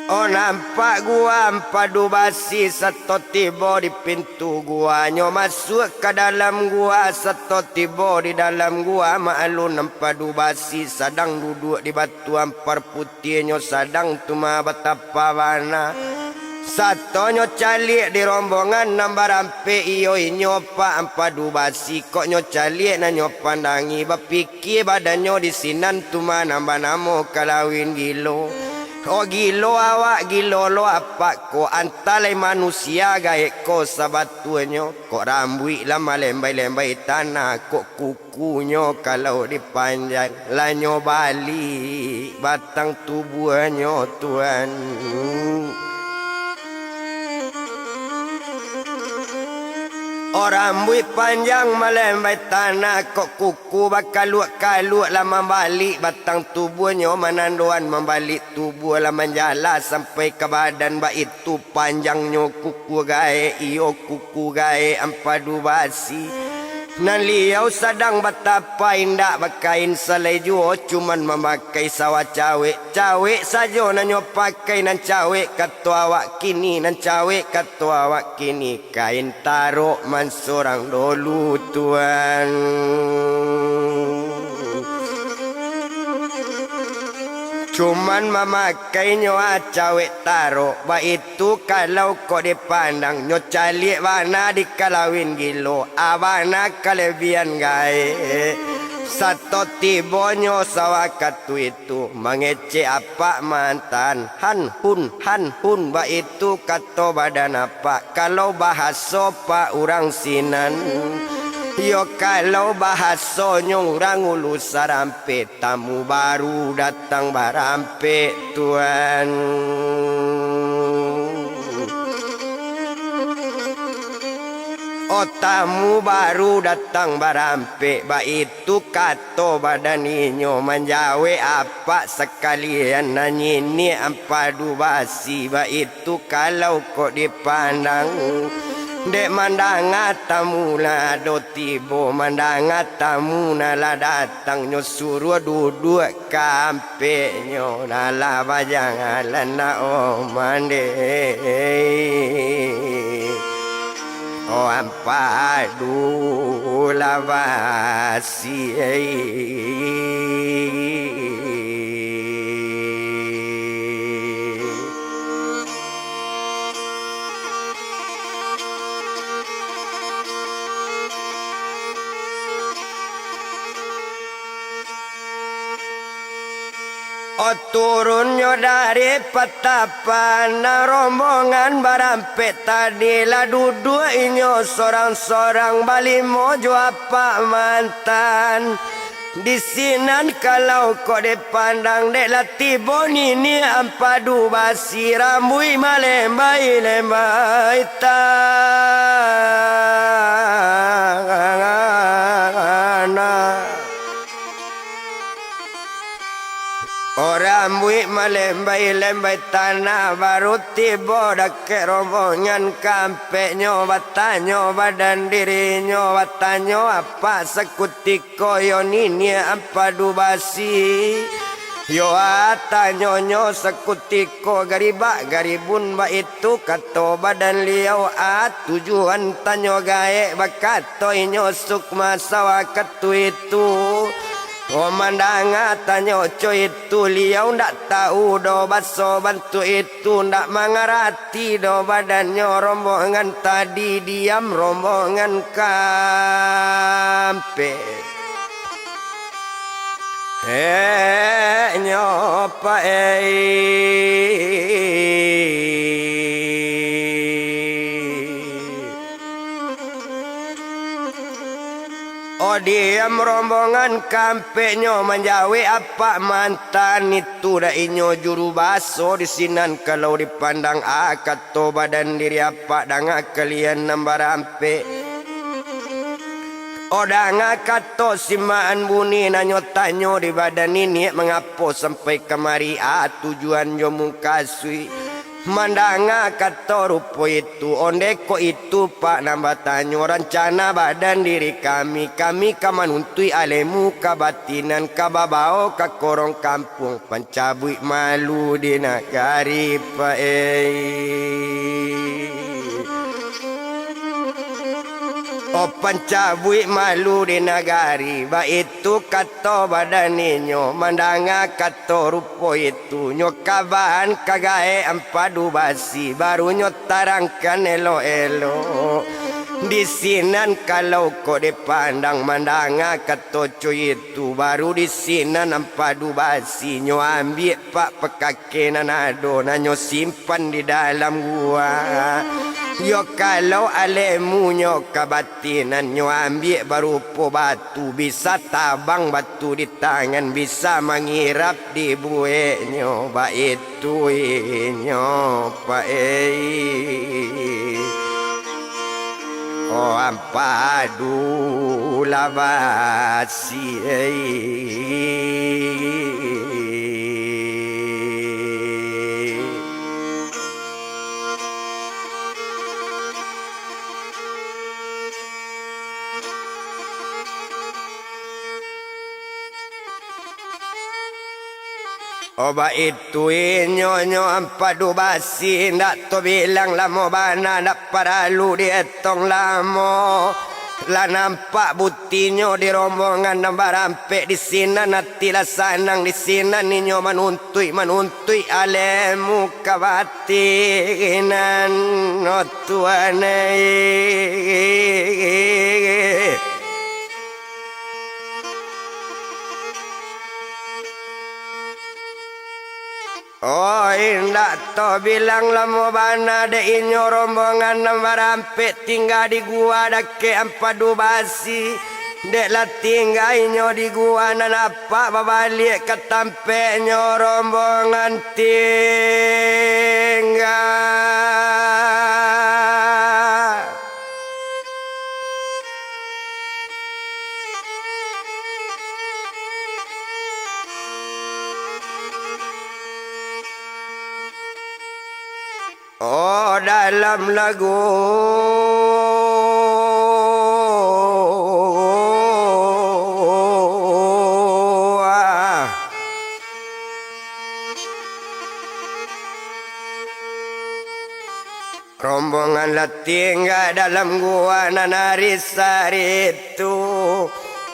oh nampak gua padu basi satu tiba di pintu gua nyo masuk ke dalam gua satu tiba di dalam gua maklum padu basi sedang duduk di batuan perputih nyo sedang tuma betapa warna satu nyo calik di rombongan nambah rampe iyo inyo pak padu basi kok nyo calik na nyo pandangi berpikir badannya di sinan tuma nambah namo kalawin gilo oh gilo awak gilo lo apa ko antalai manusia gaek ko sabatuanyo kok rambut lama lembai-lembai tanah kok kukunya kalau dipanjang lanyo bali batang tubuhnya tuan orang rambut panjang melembai tanah kok kuku bakaluk-kaluk lama balik batang tubuhnya menanduan membalik tubuh lah menjala sampai ke badan bak itu panjangnya kuku gae iyo kuku gae ampadu basi nan liau sedang betapa indah bakain seleju cuman memakai sawa cawe saja nanyo pakai nan cawe kata awak kini nan cawe kata awak kini kain taruk man sorang dulu tuan Cuman memakai nyoa cawek taro. Ba itu kalau kau dipandang nyo calik wana dikalawin gilo. Awana kelebihan gae. Satu tibo nyo sawakatu itu mengece apa mantan han hun ba itu kato badan apa kalau bahaso pa urang sinan. Yo kalau bahaso nyong orang ulu sarampe tamu baru datang barampe Tuhan. Oh tamu baru datang barampe ba itu kato badaninyo menjawe apa sekalian nanyini ampadu basi ba itu kalau kok dipandang. Dek mandanga tamu la do tibo mandanga tamu na la datang nyo suruh duduk kampe nyo na la bajang alana o mande o ampadu la basi Oh turunnya dari petapan rombongan barampe tadi lah duduk inyo sorang-sorang bali mojo apa mantan. Di sinan kalau kau dipandang dek lati bonini ampadu basi rambui malembai lembai tanah. Orang buik malembai-lembai tanah baru tiba dake rombongan kampe nyo batanyo badan dirinya batanyo apa sekutiko yo nini apa dubasi yo atanyo nyo sekutiko garibun ba itu kato badan liau tujuan tanyo gae bakato inyo sukma sawakatu itu. Komandanga tanyo co itu liau ndak tahu do baso bantu itu ndak mengerti do badannya rombongan tadi diam rombongan kampe nyopa Oh diam rombongan kampe nyo menjawe apa mantan itu dah inyo juru baso di sinan kalau dipandang akato badan diri apa danga kalian nambarampe. Oh danga kato simaan buni nanyo tanyo di badan ini mengapo sampai kemari tujuan yo mungkasui. Mandanga kata rupo itu ondeko itu pak nambah tanyo rencana badan diri kami kamanuntui alemu kabatinan kababao kakorong kampung pancabui malu di nagari pak Oh pancabui malu di nagari ba itu kato badaninyo mandanga kato rupo itu nyokaban kagae ampadu basi baru nyotarangkan elo-elo di sinan kalau kau dipandang mandanga kato cuy itu baru di sinan ampadu basi nyo ambil pak pekakenan ado nanyo simpan di dalam gua. Yo kalau alemu nyo kabatinan nyo ambil barupo batu bisa tabang batu di tangan bisa mengirap di buek nyo ba itu nyo pa oh ampadu labasi Oba itu nyo ampadu basi ndak to bilang lamo bana ndak paralu dietong lamo Lah nampak butinyo di rombongan nambah rampe di sini nanti lah sanang di sini ninyo manuntui alemu kabatinan no tuane. Oh indak to bilang lamo bana de inyo rombongan nambah rampe tinggal di gua dake ampadu basi dek lah tinggal inyo di gua nan apa babalik ke tampe nyo rombongan tinggal. Oh dalam lagu rombongan lah tinggal dalam gua nanari saritu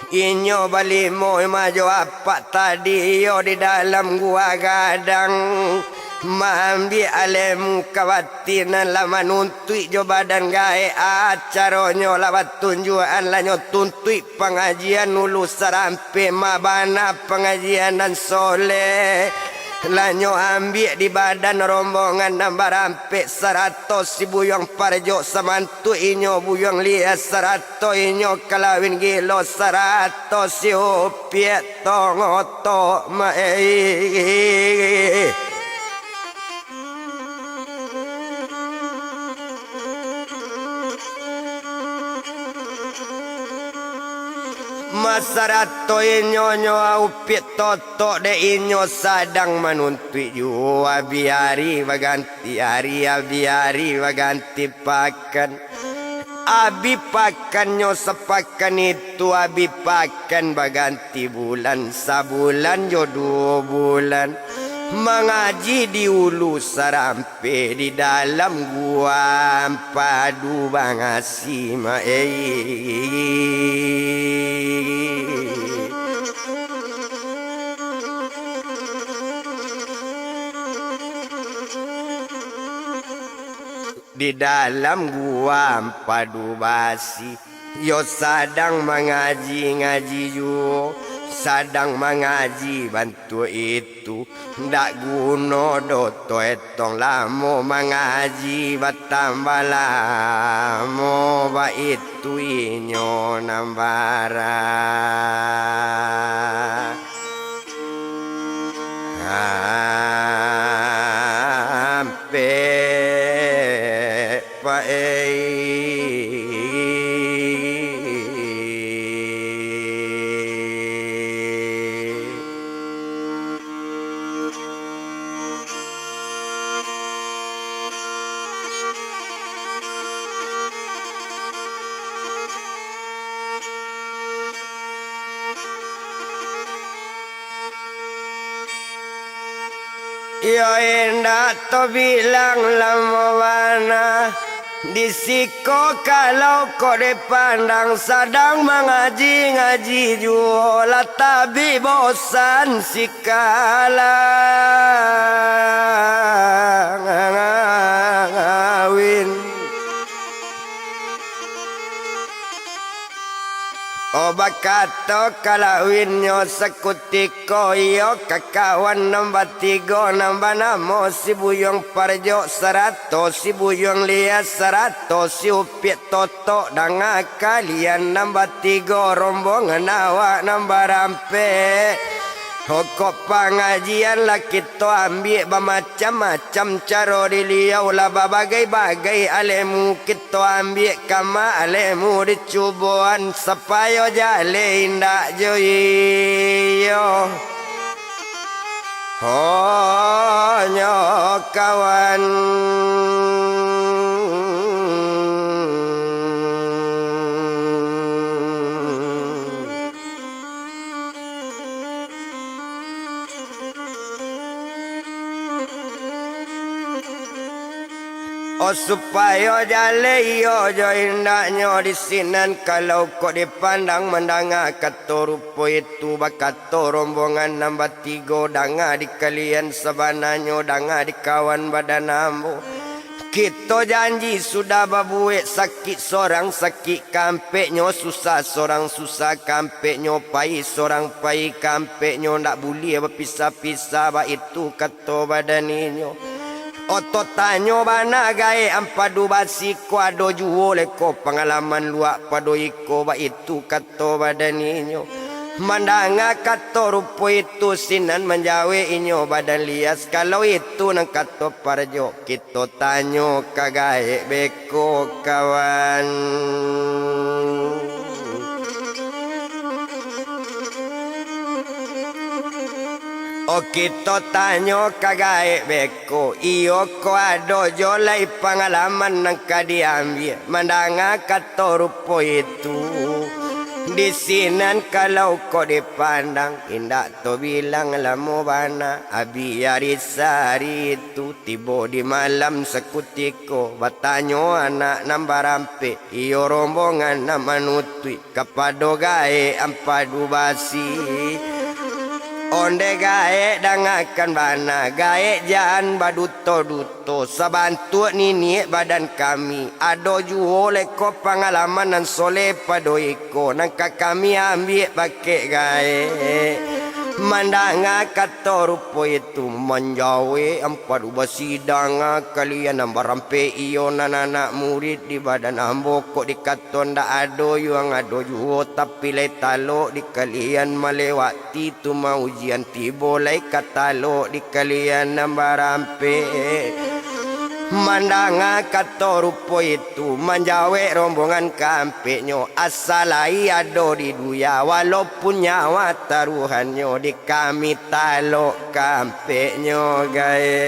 inyo balimo maju apa tadi yo di dalam gua gadang mambi alemu kawatinan lama nuntui jo badan gae acaronyo lawat tunjuan lanyo tuntui pengajian nulu sarampe mabana pengajian dan soleh lanyo ambil di badan rombongan nambah rampe 100 si buyong parjo samantu inyo buyong lias 100 inyo kalawin gilo 100 si upiet tongoto mae. Masarato inyo upit toto de inyo sadang manuntui ju abiari baganti hari abiari baganti pakan abi pakan nyo sepakan itu abi pakan baganti bulan sabulan jo 2 bulan mengaji di ulu sarampe di dalam gua padu bangasi di dalam gua padu basi yo sadang mengaji yo sadang mengaji bantu itu ndak guno doto etong lamo mengaji batambah lamo ba itu inyo nambara ampe yo indah to bilang lamawana disiko kalau kau dipandang sadang mengaji jualah tapi bosan sikala ngawin. Oba kato kalawin nyo sekutiko yo kakawan nambah 3 nambah namo si buyong parjo 100 si buyong lias 100 si upiet toto danga kalian nambah 3 rombongan awak nambah rampe. Hokok pengajian lah kita ambil bermacam-macam cara diliau lah berbagai-bagai alemu kita ambil kama alemu dicubuan supaya jale indak joyo. Oh nyo kawan Oh supaya jale iyo jo indahnya di sinan kalau kok dipandang mendanga kato rupo itu bakato rombongan nambah 3 danga di kalian sabananyo danga di kawan badan ambo. Kita janji sudah babuek sakit sorang sakit kampeknya susah sorang susah kampeknya pai sorang pai kampeknya ndak boleh berpisah-pisah ba itu kata badaninyo. Oto tanyo bana gae ampadu basi ko ado juo leko pengalaman luak pado iko ba itu kata badaninyo. Mandanga kato rupo itu sinan menjawe inyo badan lias kalau itu nang kato parjo kita tanyo kagae beko kawan. O kita tanyo kagae beko iyo ko ado jolai pengalaman nang kadiambil mandanga kato rupo itu. Di sinan kalau kau dipandang indah to bilang lamo bana abi arisari itu tibo di malam sekutiko batanyo anak nambarampe iyo rombongan namanutui kapado gae ampadu basi onde gae dangakan bana gae jaan baduto-duto sabantu nini badan kami ado juo leko pengalaman nan soleh pado iko nangka kami ambil pakai gae mandanga kato rupo itu menjawe ampadu basidanga kalian nambarampe iyo anak murid di badan ambo kok dikaton ndak ado yang ado juo tapi le talo di kalian melewati tu mau ujian tibo lai katalo di kalian nambarampe mandanga kato rupo itu menjawe rombongan kampeknya asalai ado di duya walaupun nyawa taruhannya di kami talo kampeknya gae.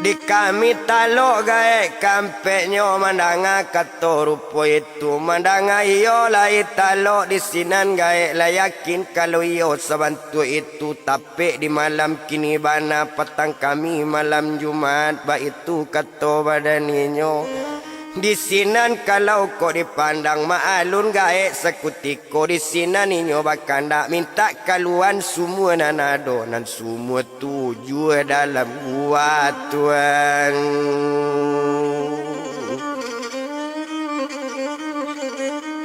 Di kami talo gae kampeknya mandanga kato rupo itu mandanga iyo lai talo di sinan gae la yakin kalau iyo sabantu itu tapi di malam kini bana petang kami malam Jumat ba itu kato badaninyo. Di sinan kalau kau dipandang maalun gae sekutiko di sinan inyo bakanda minta kaluan semua nanado nan semua tujuh dalam gua Tuhan.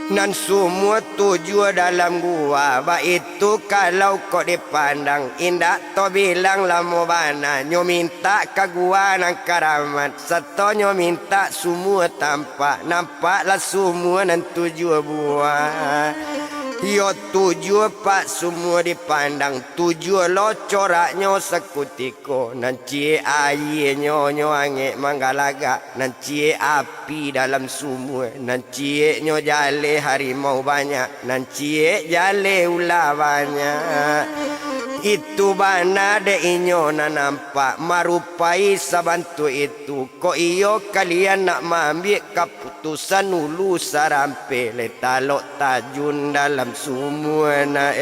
Nan semua tujuh dalam gua ba itu kalau kau dipandang indah to bilang lamo bana nyo minta ka gua nang karamat sato nyo minta semua tampak nampaklah semua nan tujuh buah yo tujuh pak semua dipandang tujuh lo coraknya sekutiko nan cie air nyo ange manggalaga nan cie api dalam semua nan cie nyo jale harimau banyak nan cie jale ular banyak itu bana de inyo na nampak marupai sabantu itu ko iyo kalian nak mengambil keputusan ulu sarampe le talok tajun dalam semua na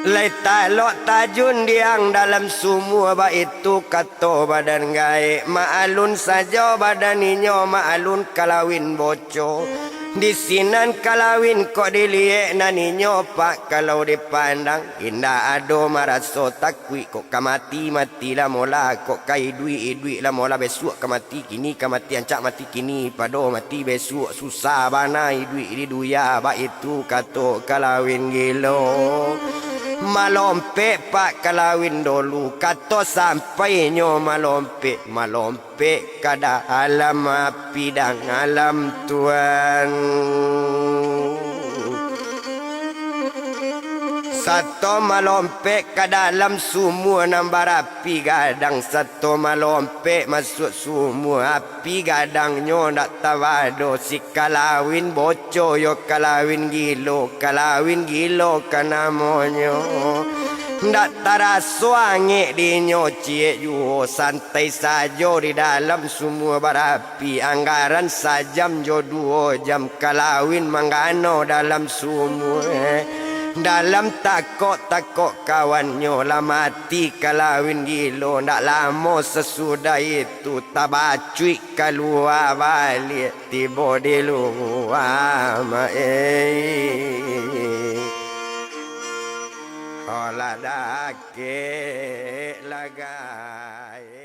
le talok tajun diang dalam semua ba itu kato badan gae maalun saja badan inyo maalun kalawin boco. Di sinan kalawin kok diliek naninyo pak kalau dipandang indah ado maraso takwi kok kamati mati lah mola kok kai duit lah mola besok kamati kini kamati ancak mati kini pado mati besok susah banai duit di duya ba itu kato kalawin gilo. Malompe pak kalawin dulu kato sampai nyo malompe kada alam api dan alam Tuhan. Satu malompe ke dalam sumur nambar api gadang. Satu malompe masuk sumur api gadangnya nak tawado. Si kalawin bocor yo kalawin gilo. Kalawin gilo kan namanya. Ndak taraswange dinyocie yuho santai sajo di dalam sumur barapi anggaran sajam jo 2 jam kalawin manggano dalam sumur dalam takok kawannya lah mati kalawin gilo ndak lama sesudah itu tabacui keluar balik tiba di luar Olah dake lagai